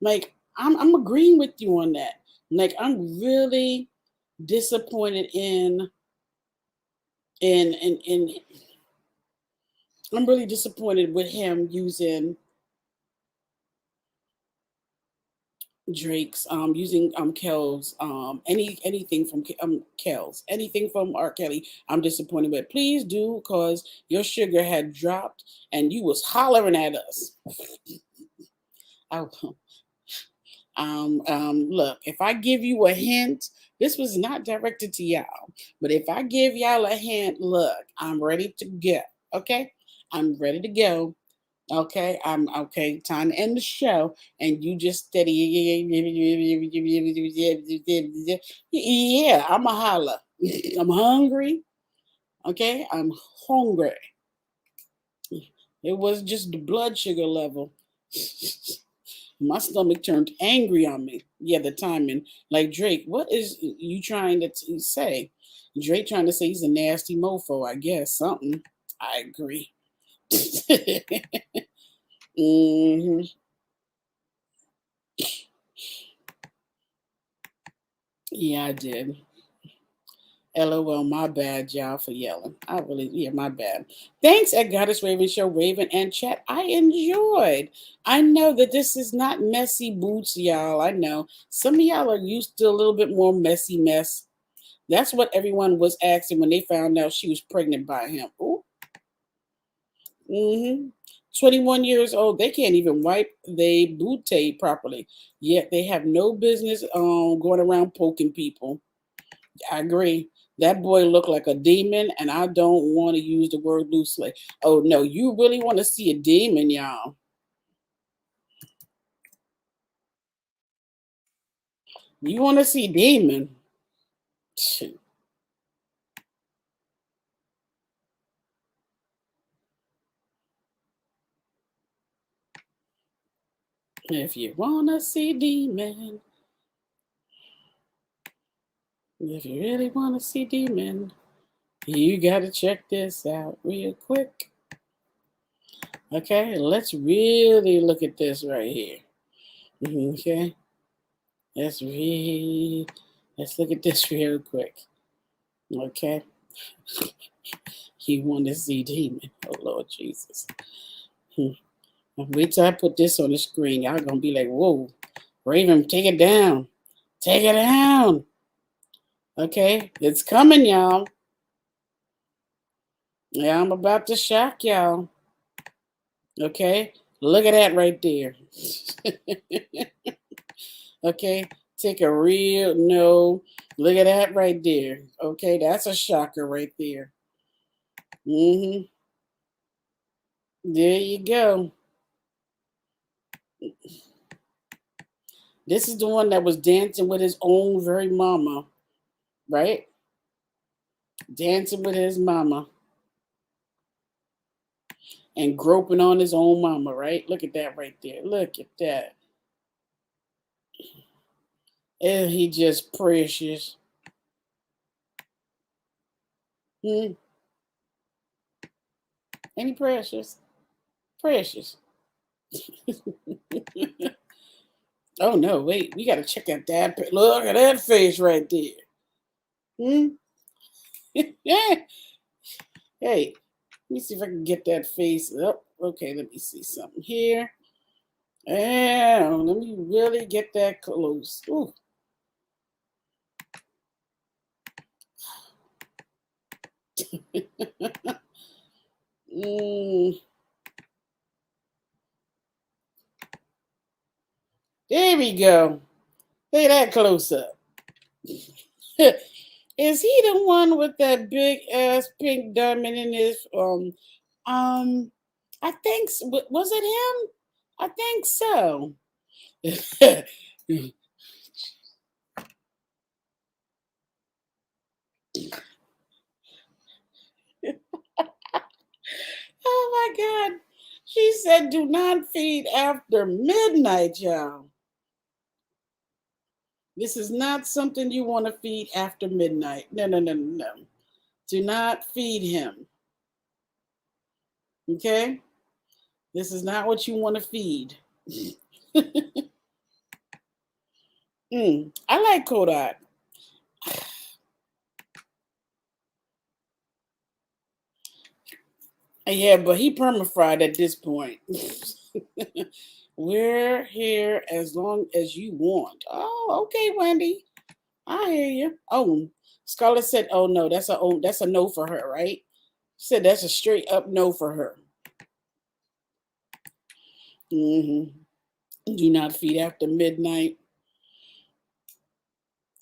Like, I'm agreeing with you on that. Like, I'm really disappointed in I'm really disappointed with him using Drake's using Kel's anything from Kel's anything from R. Kelly. I'm disappointed with. Please do, cause your sugar had dropped and you was hollering at us. Oh, look, if I give you a hint, this was not directed to y'all, but if I give y'all a hint, look, I'm ready to go. Okay, I'm ready to go. Okay, I'm okay. Time to end the show, and you just steady. Yeah, I'm a holla. I'm hungry. Okay, I'm hungry. It was just the blood sugar level. My stomach turned angry on me. Yeah, the timing. Like Drake, what is you trying to say? Drake trying to say he's a nasty mofo. I guess something. I agree. hmm Yeah, I did. LOL, my bad, y'all, for yelling. I really, yeah, my bad. Thanks at Goddess Raven Show, Raven and chat. I enjoyed. I know that this is not messy boots, y'all. I know. Some of y'all are used to a little bit more messy mess. That's what everyone was asking when they found out she was pregnant by him. Ooh. 21 years old. They can't even wipe their booty properly. Yet they have no business going around poking people. I agree. That boy looked like a demon, and I don't want to use the word loosely. Oh no, you really want to see a demon, y'all? You want to see demon? If you want to see demon, If you really want to see demon, you got to check this out real quick. Okay, let's really look at this right here. Okay, let's look at this real quick. Okay, you want to see demon? Oh Lord Jesus! Wait till I put this on the screen. Y'all gonna be like, "Whoa, Raven, take it down, take it down." Okay, it's coming, y'all. Yeah, I'm about to shock y'all. Okay, look at that right there. Okay, take a real no. Look at that right there. Okay, that's a shocker right there. Mm-hmm. There you go. This is the one that was dancing with his own very mama, right? Dancing with his mama and groping on his own mama, right? Look at that right there. Look at that. And he just precious. Hmm. Ain't he precious? Precious. Oh no, wait, we gotta check out that. Look at that face right there. Hmm? Yeah. Hey, let me see if I can get that face up. Okay, let me see something here. And let me really get that close. Ooh. Mm, there we go. Look at that close up. Is he the one with that big ass pink diamond in his I think was it him? I think so. Oh my God. She said, do not feed after midnight, y'all. This is not something you want to feed after midnight. No, no, no, no. Do not feed him. Okay? This is not what you want to feed. I like Kodak. Yeah, but he perma-fried at this point. We're here as long as you want. Oh, okay, Wendy. I hear you. Oh, Scarlett said, "Oh no, that's a no for her, right?" She said that's a straight up no for her. Do not feed after midnight.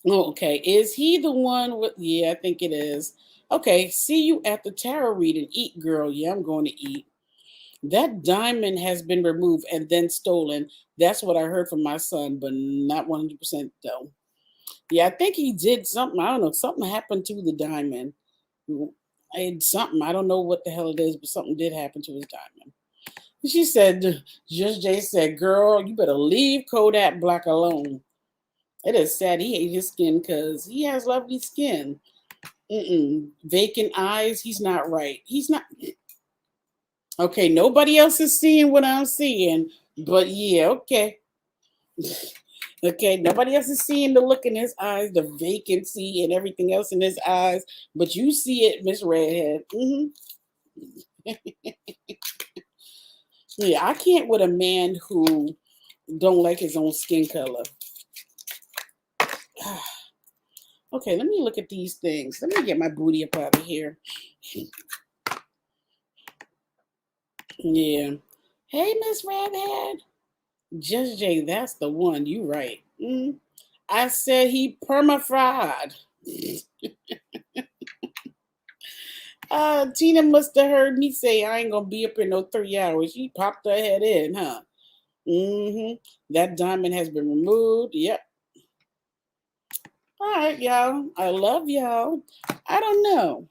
Oh, okay, is he the one with? Yeah, I think it is. Okay, see you at the tarot reading. Eat, girl. Yeah, I'm going to eat. That diamond has been removed and then stolen. That's what I heard from my son, but not 100% though. Yeah, I think he did something. I don't know. Something happened to the diamond. Something. I don't know what the hell it is, but something did happen to his diamond. She said, Just Jay said, girl, you better leave Kodak Black alone. It is sad. He hates his skin because he has lovely skin. Vacant eyes. He's not right. He's not. Okay, nobody else is seeing what I'm seeing, but yeah, okay. Okay, nobody else is seeing the look in his eyes, the vacancy, and everything else in his eyes, but you see it, Miss Redhead. Yeah, I can't with a man who don't like his own skin color. Okay, let me look at these things. Let me get my booty up out of here. Yeah. Hey, Miss Redhead. Just Jay, that's the one. You right. I said he perma-fried. Tina must have heard me say I ain't gonna be up in no 3 hours. She popped her head in, huh? That diamond has been removed. Yep. All right, y'all. I love y'all. I don't know.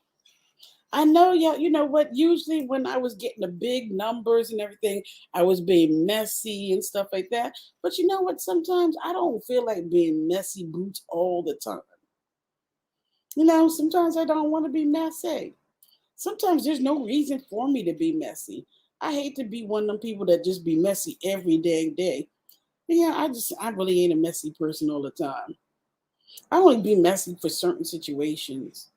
I know y'all, you know what? Usually when I was getting the big numbers and everything, I was being messy and stuff like that. But you know what? Sometimes I don't feel like being messy boots all the time. Sometimes I don't want to be messy. Sometimes there's no reason for me to be messy. I hate to be one of them people that just be messy every dang day. But yeah, I really ain't a messy person all the time. I only be messy for certain situations.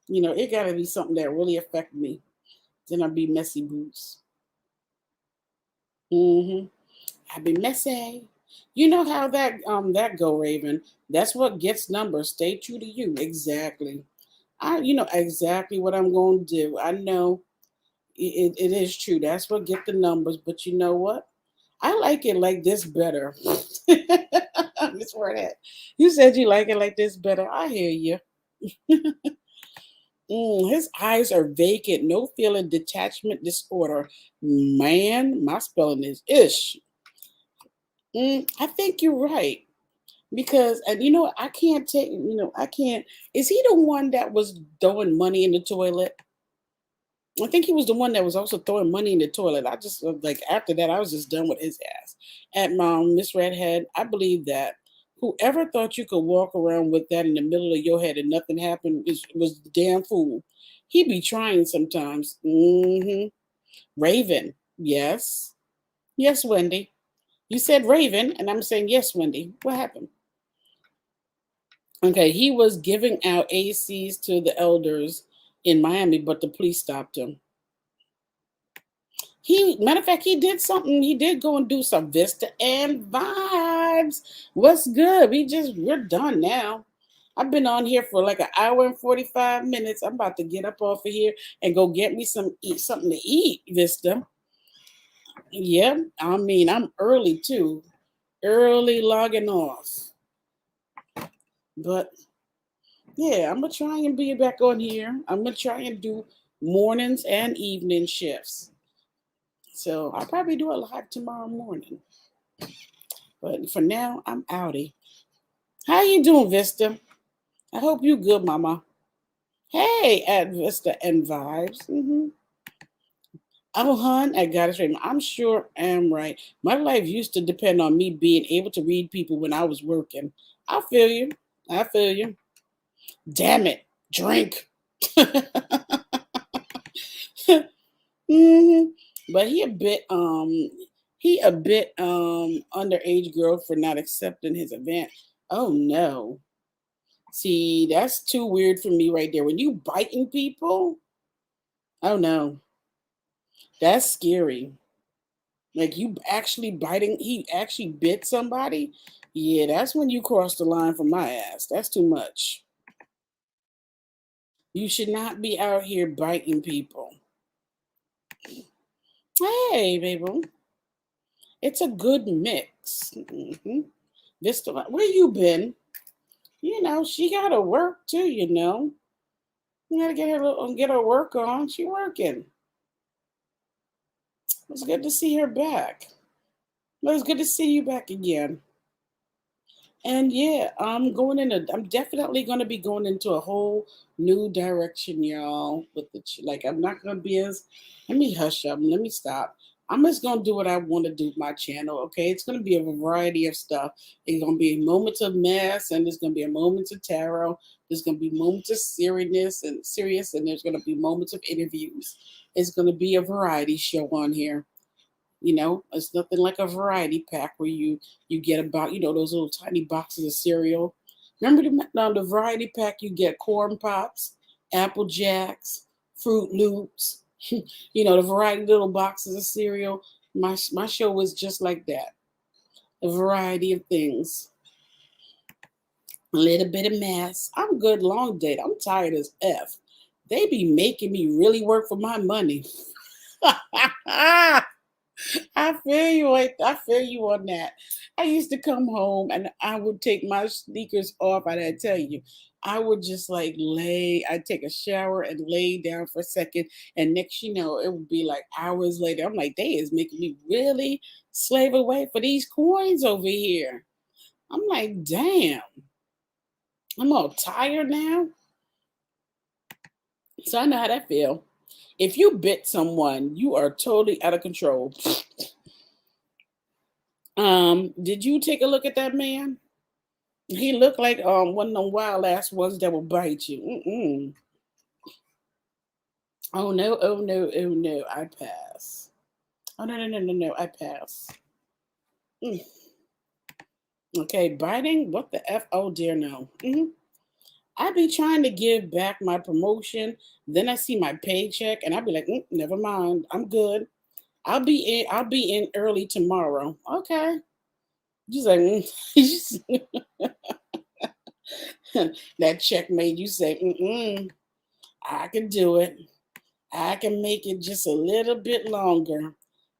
It gotta be something that really affect me. Then I'll be messy boots. I be messy. You know how that go, Raven. That's what gets numbers. Stay true to you. Exactly. I know exactly what I'm going to do. I know it is true. That's what get the numbers. But you know what? I like it like this better. Miss Wordhead. You said you like it like this better. I hear you. His eyes are vacant, no feeling detachment disorder. Man, my spelling is ish. I think you're right. Because, and I can't take, I can't. Is he the one that was throwing money in the toilet? I think he was the one that was also throwing money in the toilet. I just like after that, I was just done with his ass. At Miss Redhead, I believe that whoever thought you could walk around with that in the middle of your head and nothing happened was the damn fool. He be trying sometimes. Raven, yes, yes, Wendy. You said Raven, and I'm saying yes, Wendy. What happened? Okay, he was giving out ACs to the elders in Miami, but the police stopped him. Matter of fact, he did something. He did go and do some Vista and Vibes. What's good? We're done now. I've been on here for like an hour and 45 minutes. I'm about to get up off of here and go get me something to eat, Vista. Yeah, I mean, I'm early too. Early logging off. But yeah, I'm gonna try and be back on here. I'm gonna try and do mornings and evening shifts. So I'll probably do a live tomorrow morning. But for now, I'm outie. How you doing, Vista? I hope you good, Mama. Hey, at Vista and Vibes. Oh, hun, I got it straight. I'm sure I'm right. My life used to depend on me being able to read people when I was working. I feel you. I feel you. Damn it. Drink. hmm But he a bit underage girl for not accepting his event. Oh no. See, that's too weird for me right there. When you biting people, oh no. That's scary. Like you actually biting, he actually bit somebody. Yeah, that's when you cross the line for my ass. That's too much. You should not be out here biting people. Hey, baby. It's a good mix. Vista, where you been? She gotta work too, You gotta get her work on. She working. It's good to see her back. But it's good to see you back again. And yeah, I'm definitely gonna be going into a whole new direction, y'all. With like, I'm not gonna be as. Let me hush up. Let me stop. I'm just gonna do what I want to do with my channel. Okay, it's gonna be a variety of stuff. It's gonna be moments of mess, and there's gonna be moments of tarot. There's gonna be moments of serious, and there's gonna be moments of interviews. It's gonna be a variety show on here. It's nothing like a variety pack where you get about those little tiny boxes of cereal. Remember the variety pack? You get corn pops, apple jacks, Fruit Loops. The variety little boxes of cereal. My show was just like that. A variety of things. A little bit of mess. I'm good long date. I'm tired as F. They be making me really work for my money. I feel you. I feel you on that. I used to come home and I would take my sneakers off. And I tell you, I would just like I'd take a shower and lay down for a second. And next, it would be like hours later. I'm like, they is making me really slave away for these coins over here. I'm like, damn, I'm all tired now. So I know how that feel. If you bit someone, you are totally out of control. Did you take a look at that man? He looked like one of them wild ass ones that will bite you. Mm-mm. Oh no, oh no, oh no, I pass. Oh no, no, no, no, no, I pass. Mm. Okay, biting? What the F? Oh dear no. I be trying to give back my promotion, then I see my paycheck and I'll be like, never mind, I'm good. I'll be in early tomorrow. Okay. Just like just- that check made you say, I can do it. I can make it just a little bit longer.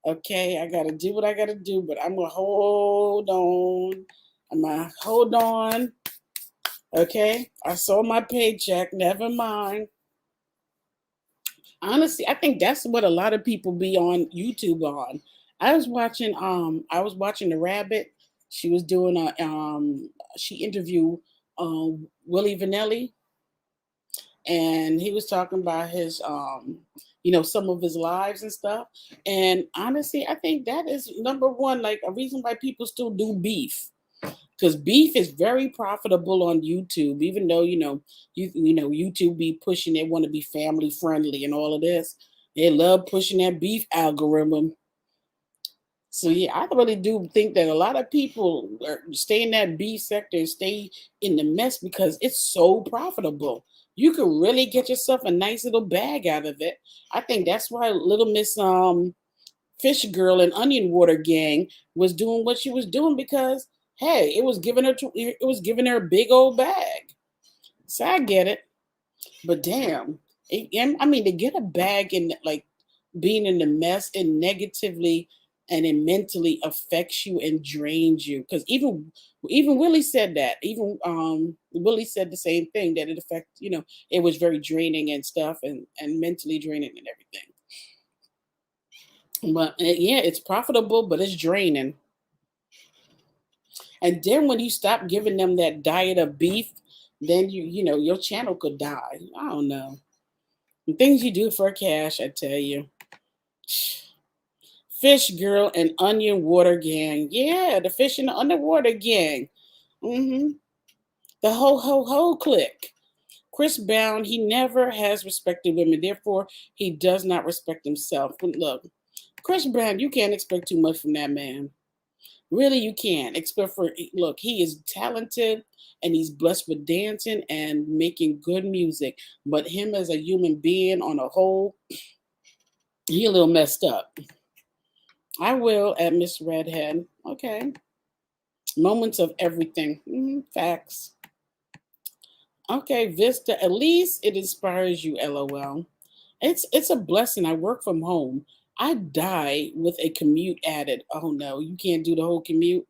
Okay, I gotta do what I gotta do, but I'm gonna hold on. I'm gonna hold on. Okay, I saw my paycheck. Never mind. Honestly, I think that's what a lot of people be on YouTube on. I was watching the rabbit. She was doing she interviewed Willie Vanelli, and he was talking about his some of his lives and stuff. And honestly, I think that is number one, like a reason why people still do beef, because beef is very profitable on YouTube. Even though YouTube be pushing, they want to be family friendly and all of this, they love pushing that beef algorithm. So yeah, I really do think that a lot of people stay in that beef sector and stay in the mess because it's so profitable. You can really get yourself a nice little bag out of it. I think that's why Little Miss Fish Girl and Onion Water Gang was doing what she was doing, because hey, it was giving her a big old bag. So I get it, but damn, I mean, to get a bag and like being in the mess, it negatively and it mentally affects you and drains you. Because even Willie said that. Even Willie said the same thing, that it affect it was very draining and stuff, and mentally draining and everything. But yeah, it's profitable, but it's draining. And then when you stop giving them that diet of beef, then your channel could die. I don't know. The things you do for cash, I tell you. Fish Girl and Onion Water Gang. Yeah, the fish and the underwater gang. hmm The whole clique. Chris Brown, he never has respected women. Therefore, he does not respect himself. But look, Chris Brown, you can't expect too much from that man. Really, you can't. Except for, look, he is talented and he's blessed with dancing and making good music. But him as a human being on a whole, he a little messed up. I will at Miss Redhead. Okay. Moments of everything. Facts. Okay, Vista. At least it inspires you. LOL. It's a blessing. I work from home. I die with a commute added. Oh no, you can't do the whole commute.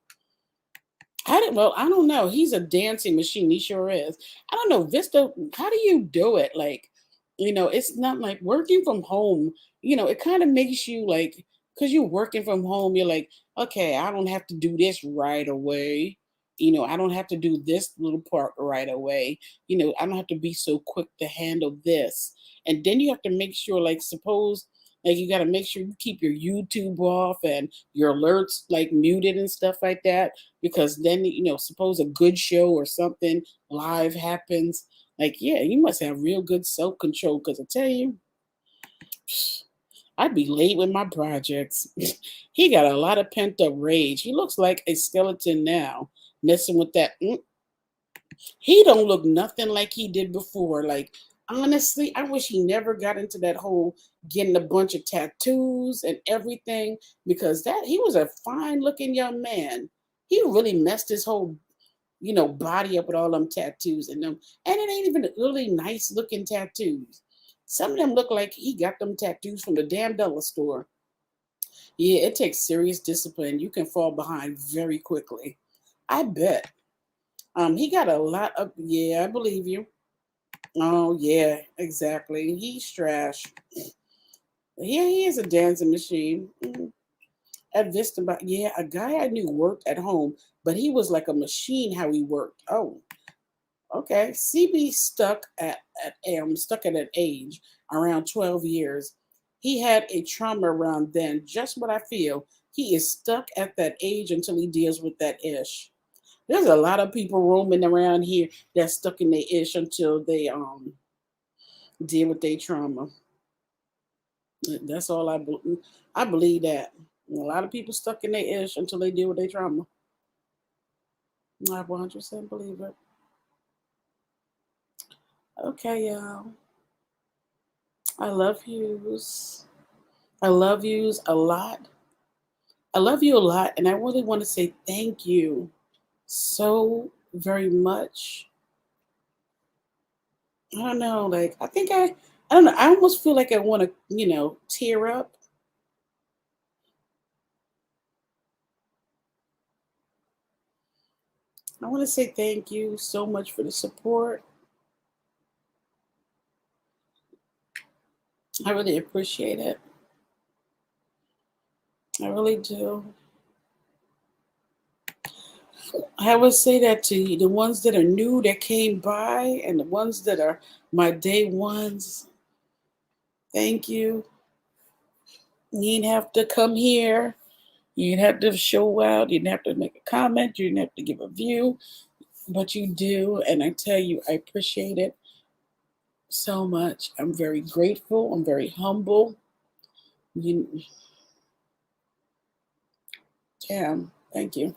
I don't know. He's a dancing machine. He sure is. I don't know, Vista. How do you do it? Like, it's not like working from home. It kind of makes you like, because you're working from home. You're like, okay, I don't have to do this right away. I don't have to do this little part right away. I don't have to be so quick to handle this. And then you have to make sure, like, suppose, like, you got to make sure you keep your YouTube off and your alerts like muted and stuff like that, because then suppose a good show or something live happens, like, yeah, you must have real good self-control, because I tell you, I'd be late with my projects. He got a lot of pent-up rage. He looks like a skeleton now, messing with that. He don't look nothing like he did before. Like, honestly, I wish he never got into that whole getting a bunch of tattoos and everything, because that he was a fine looking young man. He really messed his whole body up with all them tattoos and them, and it ain't even really nice looking tattoos. Some of them look like he got them tattoos from the damn dollar store. Yeah, it takes serious discipline. You can fall behind very quickly. I bet. He got a lot of, yeah, I believe you. Oh yeah, exactly. He's trash. Yeah, he is a dancing machine. At Vista, but yeah, a guy I knew worked at home, but he was like a machine how he worked. Oh, okay. CB stuck at an age around 12 years. He had a trauma around then. Just what I feel. He is stuck at that age until he deals with that ish. There's a lot of people roaming around here that's stuck in their ish until they deal with their trauma. That's all I believe that. A lot of people stuck in their ish until they deal with their trauma. I 100% believe it. Okay, y'all. I love yous. I love yous a lot. I love you a lot, and I really want to say thank you so very much. I don't know, like I don't know. I almost feel like I want to, tear up. I want to say thank you so much for the support. I really appreciate it. I really do. I would say that to you, the ones that are new that came by and the ones that are my day ones. Thank you. You didn't have to come here. You didn't have to show out. You didn't have to make a comment. You didn't have to give a view. But you do. And I tell you, I appreciate it so much. I'm very grateful. I'm very humble. You, damn. Thank you.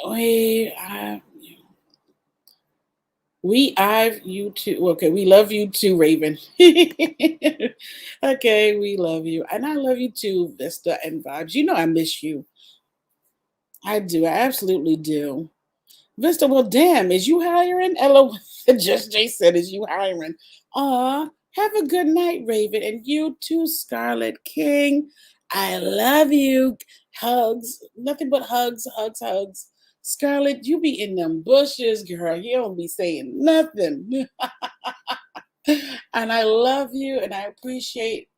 We, I, I've you too. Okay, we love you too, Raven. Okay, we love you. And I love you too, Vista and Vibes. You know I miss you. I do. I absolutely do. Vista, well, damn, is you hiring? LOL. Just Jay said, is you hiring? Have a good night, Raven. And you too, Scarlet King. I love you. Hugs. Nothing but hugs, hugs, hugs. Scarlet, you be in them bushes, girl. You don't be saying nothing. And I love you and I appreciate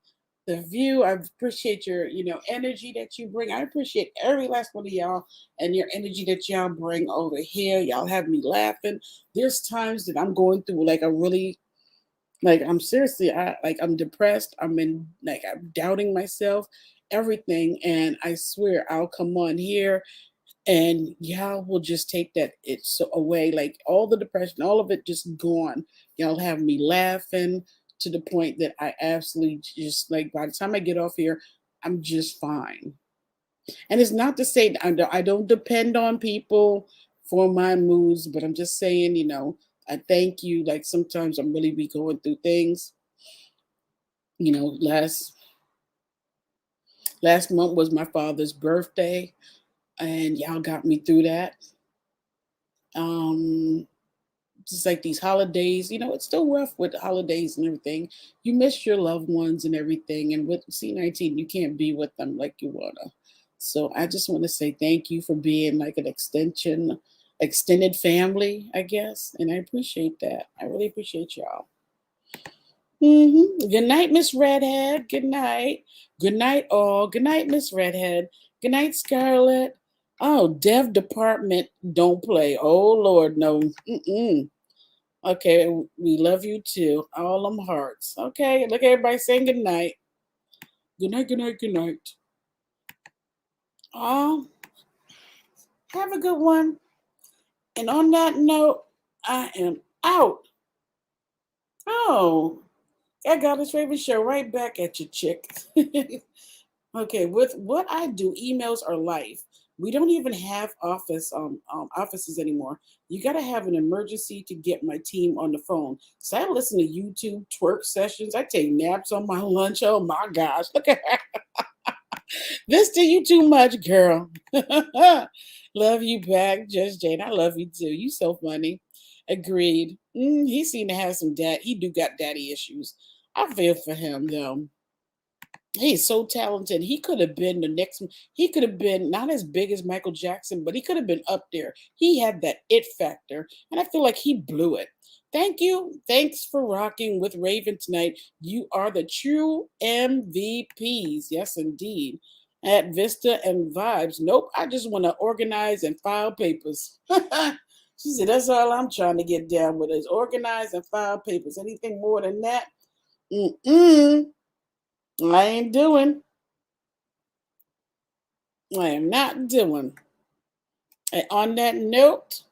the view. I appreciate your, energy that you bring. I appreciate every last one of y'all and your energy that y'all bring over here. Y'all have me laughing. There's times that I'm going through like a really I'm seriously I'm depressed. I'm doubting myself, everything. And I swear I'll come on here and y'all will just take that it's away, like all the depression, all of it just gone. Y'all have me laughing to the point that I absolutely just like by the time I get off here, I'm just fine. And it's not to say that I don't depend on people for my moods, but I'm just saying, I thank you. Like sometimes I'm really be going through things. Last month was my father's birthday, and y'all got me through that. Um, just like these holidays, it's still rough with holidays and everything. You miss your loved ones and everything. And with C19, you can't be with them like you wanna. So I just want to say thank you for being like an extended family, I guess. And I appreciate that. I really appreciate y'all. Good night, Miss Redhead. Good night. Good night, all. Good night, Miss Redhead. Good night, Scarlett. Oh, Dev Department don't play. Oh Lord, no. Mm-mm. Okay, we love you too. All them hearts. Okay, look, everybody saying good night. Good night, good night, good night. Oh, have a good one. And on that note, I am out. Oh, I got this favorite show right back at you, chick. Okay, with what I do, emails are life. We don't even have offices anymore. You got to have an emergency to get my team on the phone. So I listen to YouTube twerk sessions. I take naps on my lunch. Oh my gosh, look at this. To you too much, girl. Love you back, Judge Jane. I love you too. You so funny. Agreed. He seemed to have some dad. He do got daddy issues. I feel for him though. He's so talented. He could have been the next. He could have been not as big as Michael Jackson, but he could have been up there. He had that it factor, and I feel like he blew it. Thank you. Thanks for rocking with Raven tonight. You are the true MVPs. Yes, indeed. At Vista and Vibes. Nope. I just want to organize and file papers. She said, that's all I'm trying to get down with is organize and file papers. Anything more than that? Mm-mm. I ain't doing. I am not doing. And on that note,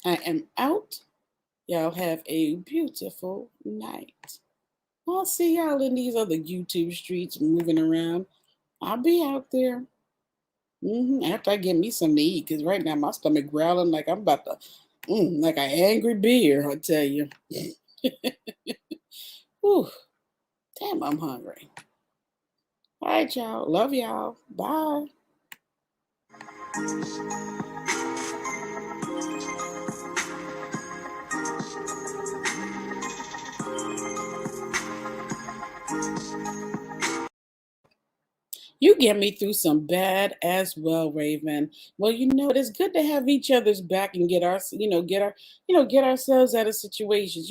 I am out. Y'all have a beautiful night. I'll see y'all in these other YouTube streets moving around. I'll be out there. After I get me something to eat, because right now my stomach growling like I'm about to, like an angry bear, I tell you. Whew, damn, I'm hungry. All right, y'all. Love y'all. Bye. You get me through some bad as well, Raven. Well, you know what? It's good to have each other's back and get ourselves out of situations.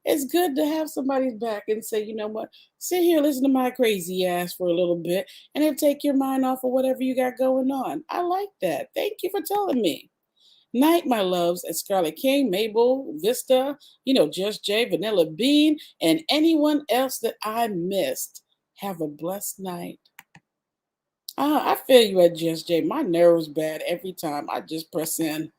It's good to have somebody's back and say, you know what? Sit here, listen to my crazy ass for a little bit, and then take your mind off of whatever you got going on. I like that. Thank you for telling me. Night, my loves, at Scarlet King, Mabel, Vista, Just Jay, Vanilla Bean, and anyone else that I missed. Have a blessed night. I feel you at Just J. My nerves bad every time I just press in.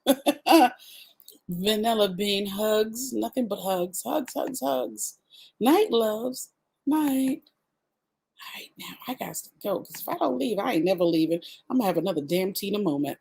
Vanilla Bean hugs, nothing but hugs, hugs, hugs, hugs. Night, loves. Night. All right, now I got to go because if I don't leave, I ain't never leaving. I'm going to have another damn Tina moment.